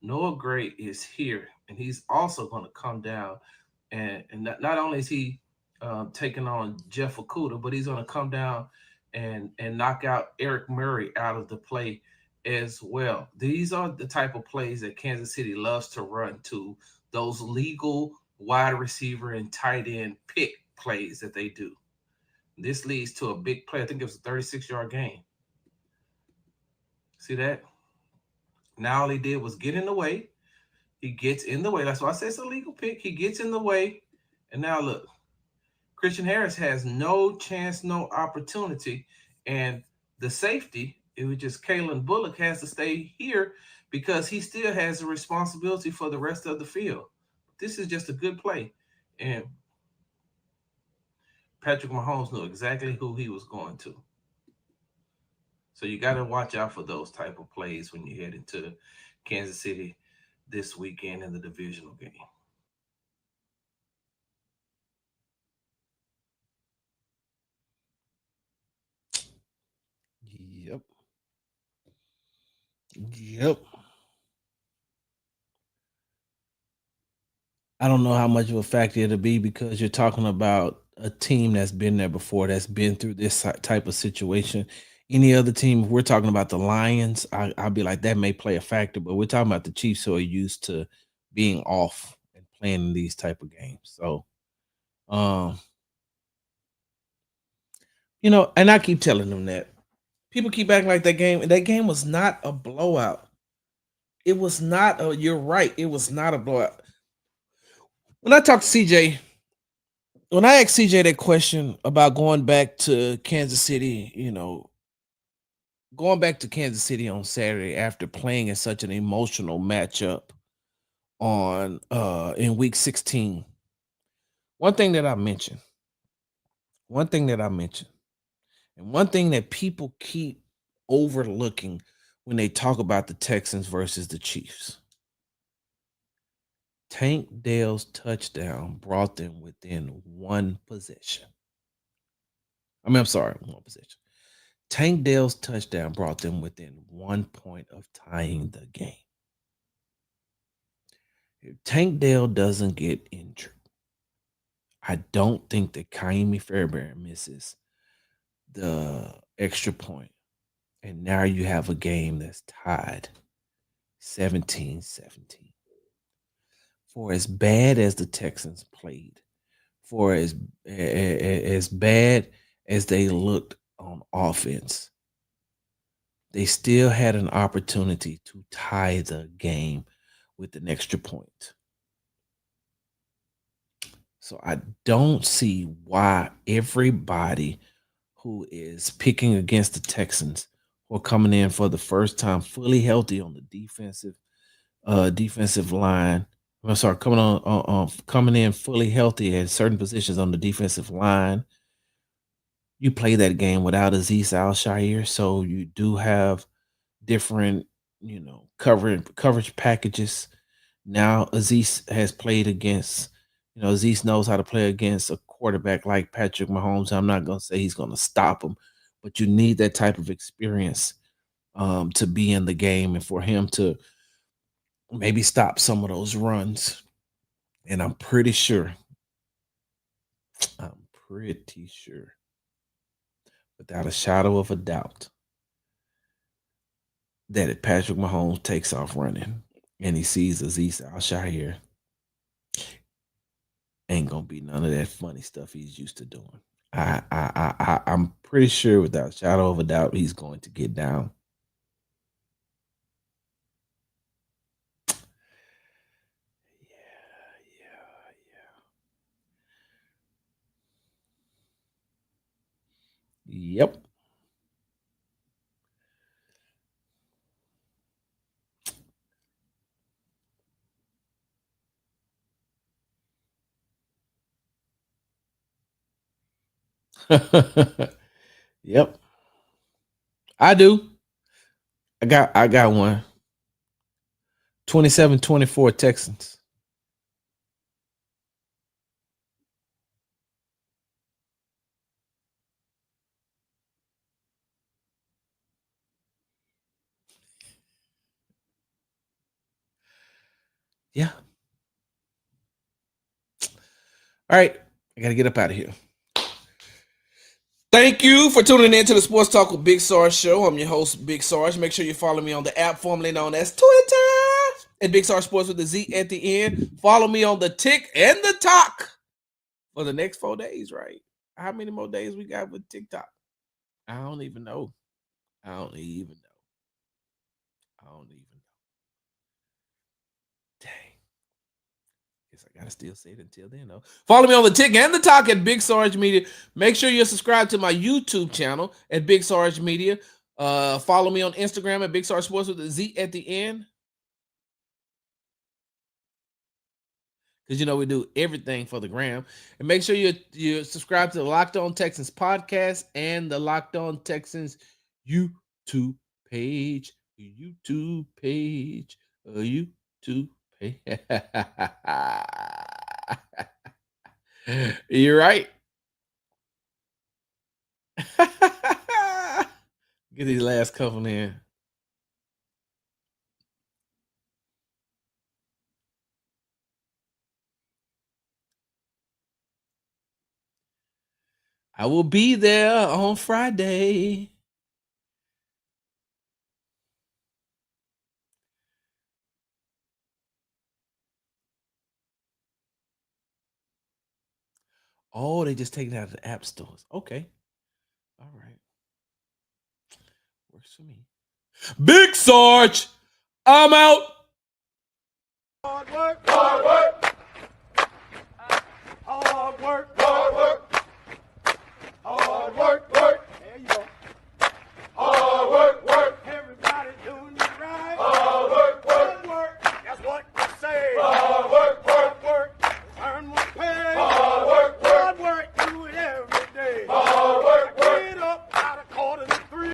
Noah Gray is here, and he's also going to come down. And not only is he taking on Jeff Okuda, but he's going to come down and knock out Eric Murray out of the play as well. These are the type of plays that Kansas City loves to run to, those legal wide receiver and tight end pick plays that they do. This leads to a big play. I think it was a 36-yard gain. See that? Now all he did was get in the way. He gets in the way. That's why I say it's a legal pick. He gets in the way. And now look, Christian Harris has no chance, no opportunity. And the safety, which is Kalen Bullock, has to stay here because he still has a responsibility for the rest of the field. This is just a good play. And Patrick Mahomes knew exactly who he was going to. So you got to watch out for those type of plays when you head into Kansas City this weekend in the divisional game. Yep. Yep. I don't know how much of a factor it'll be because you're talking about a team that's been there before, that's been through this type of situation. Any other team, if we're talking about the Lions, I'll be like, that may play a factor, but we're talking about the Chiefs who are used to being off and playing in these type of games. So, um, and I keep telling them that. People keep acting like that game was not a blowout. It was not a, you're right, it was not a blowout. When I talk to CJ, when I asked CJ that question about going back to Kansas City, going back to Kansas City on Saturday after playing in such an emotional matchup on in week 16. One thing that I mentioned, and one thing that people keep overlooking when they talk about the Texans versus the Chiefs. Tank Dell's touchdown brought them within one possession. I'm sorry, one possession. Tank Dell's touchdown brought them within 1 point of tying the game. If Tank Dell doesn't get injured, I don't think that Kaimi Fairbairn misses the extra point. And now you have a game that's tied 17-17. For as bad as the Texans played, for as bad as they looked on offense, they still had an opportunity to tie the game with an extra point. So I don't see why everybody who is picking against the Texans, who are coming in for the first time fully healthy on the defensive line. I'm sorry, coming in fully healthy at certain positions on the defensive line. you play that game without Azeez Al-Shaair, so you do have different, coverage packages. Now Azeez has played against, Azeez knows how to play against a quarterback like Patrick Mahomes. I'm not gonna say he's gonna stop him, but you need that type of experience to be in the game and for him to maybe stop some of those runs. And I'm pretty sure, without a shadow of a doubt, that if Patrick Mahomes takes off running and he sees Azeez Al-Shaair, ain't gonna be none of that funny stuff he's used to doing. I'm pretty sure, without a shadow of a doubt, he's going to get down. Yep. Yep. I do. I got one. 27-24 Texans. Yeah. All right. I got to get up out of here. Thank you for tuning in to the Sports Talk with Big Sarge show. I'm your host, Big Sarge. Make sure you follow me on the app formerly known as Twitter at Big Sarge Sports with the Z at the end. Follow me on the Tick and the Talk for the next 4 days, right? How many more days we got with TikTok? I don't even know. I don't even know. Dang. Guess I gotta still say it until then, though. Follow me on the Tick and the Talk at Big Sarge Media. Make sure you're subscribed to my YouTube channel at Big Sarge Media. Follow me on Instagram at Big Sarge Sports with a Z at the end. Because we do everything for the gram. And make sure you subscribe to the Locked On Texans podcast and the Locked On Texans YouTube page. YouTube page. You're right. Get these last couple in. I will be there on Friday. Oh, they just take it out of the app stores. Okay. All right. Works for me. Big Sarge, I'm out. Hard work. Hard work. Hard work. Hard work. Hard work. There you go.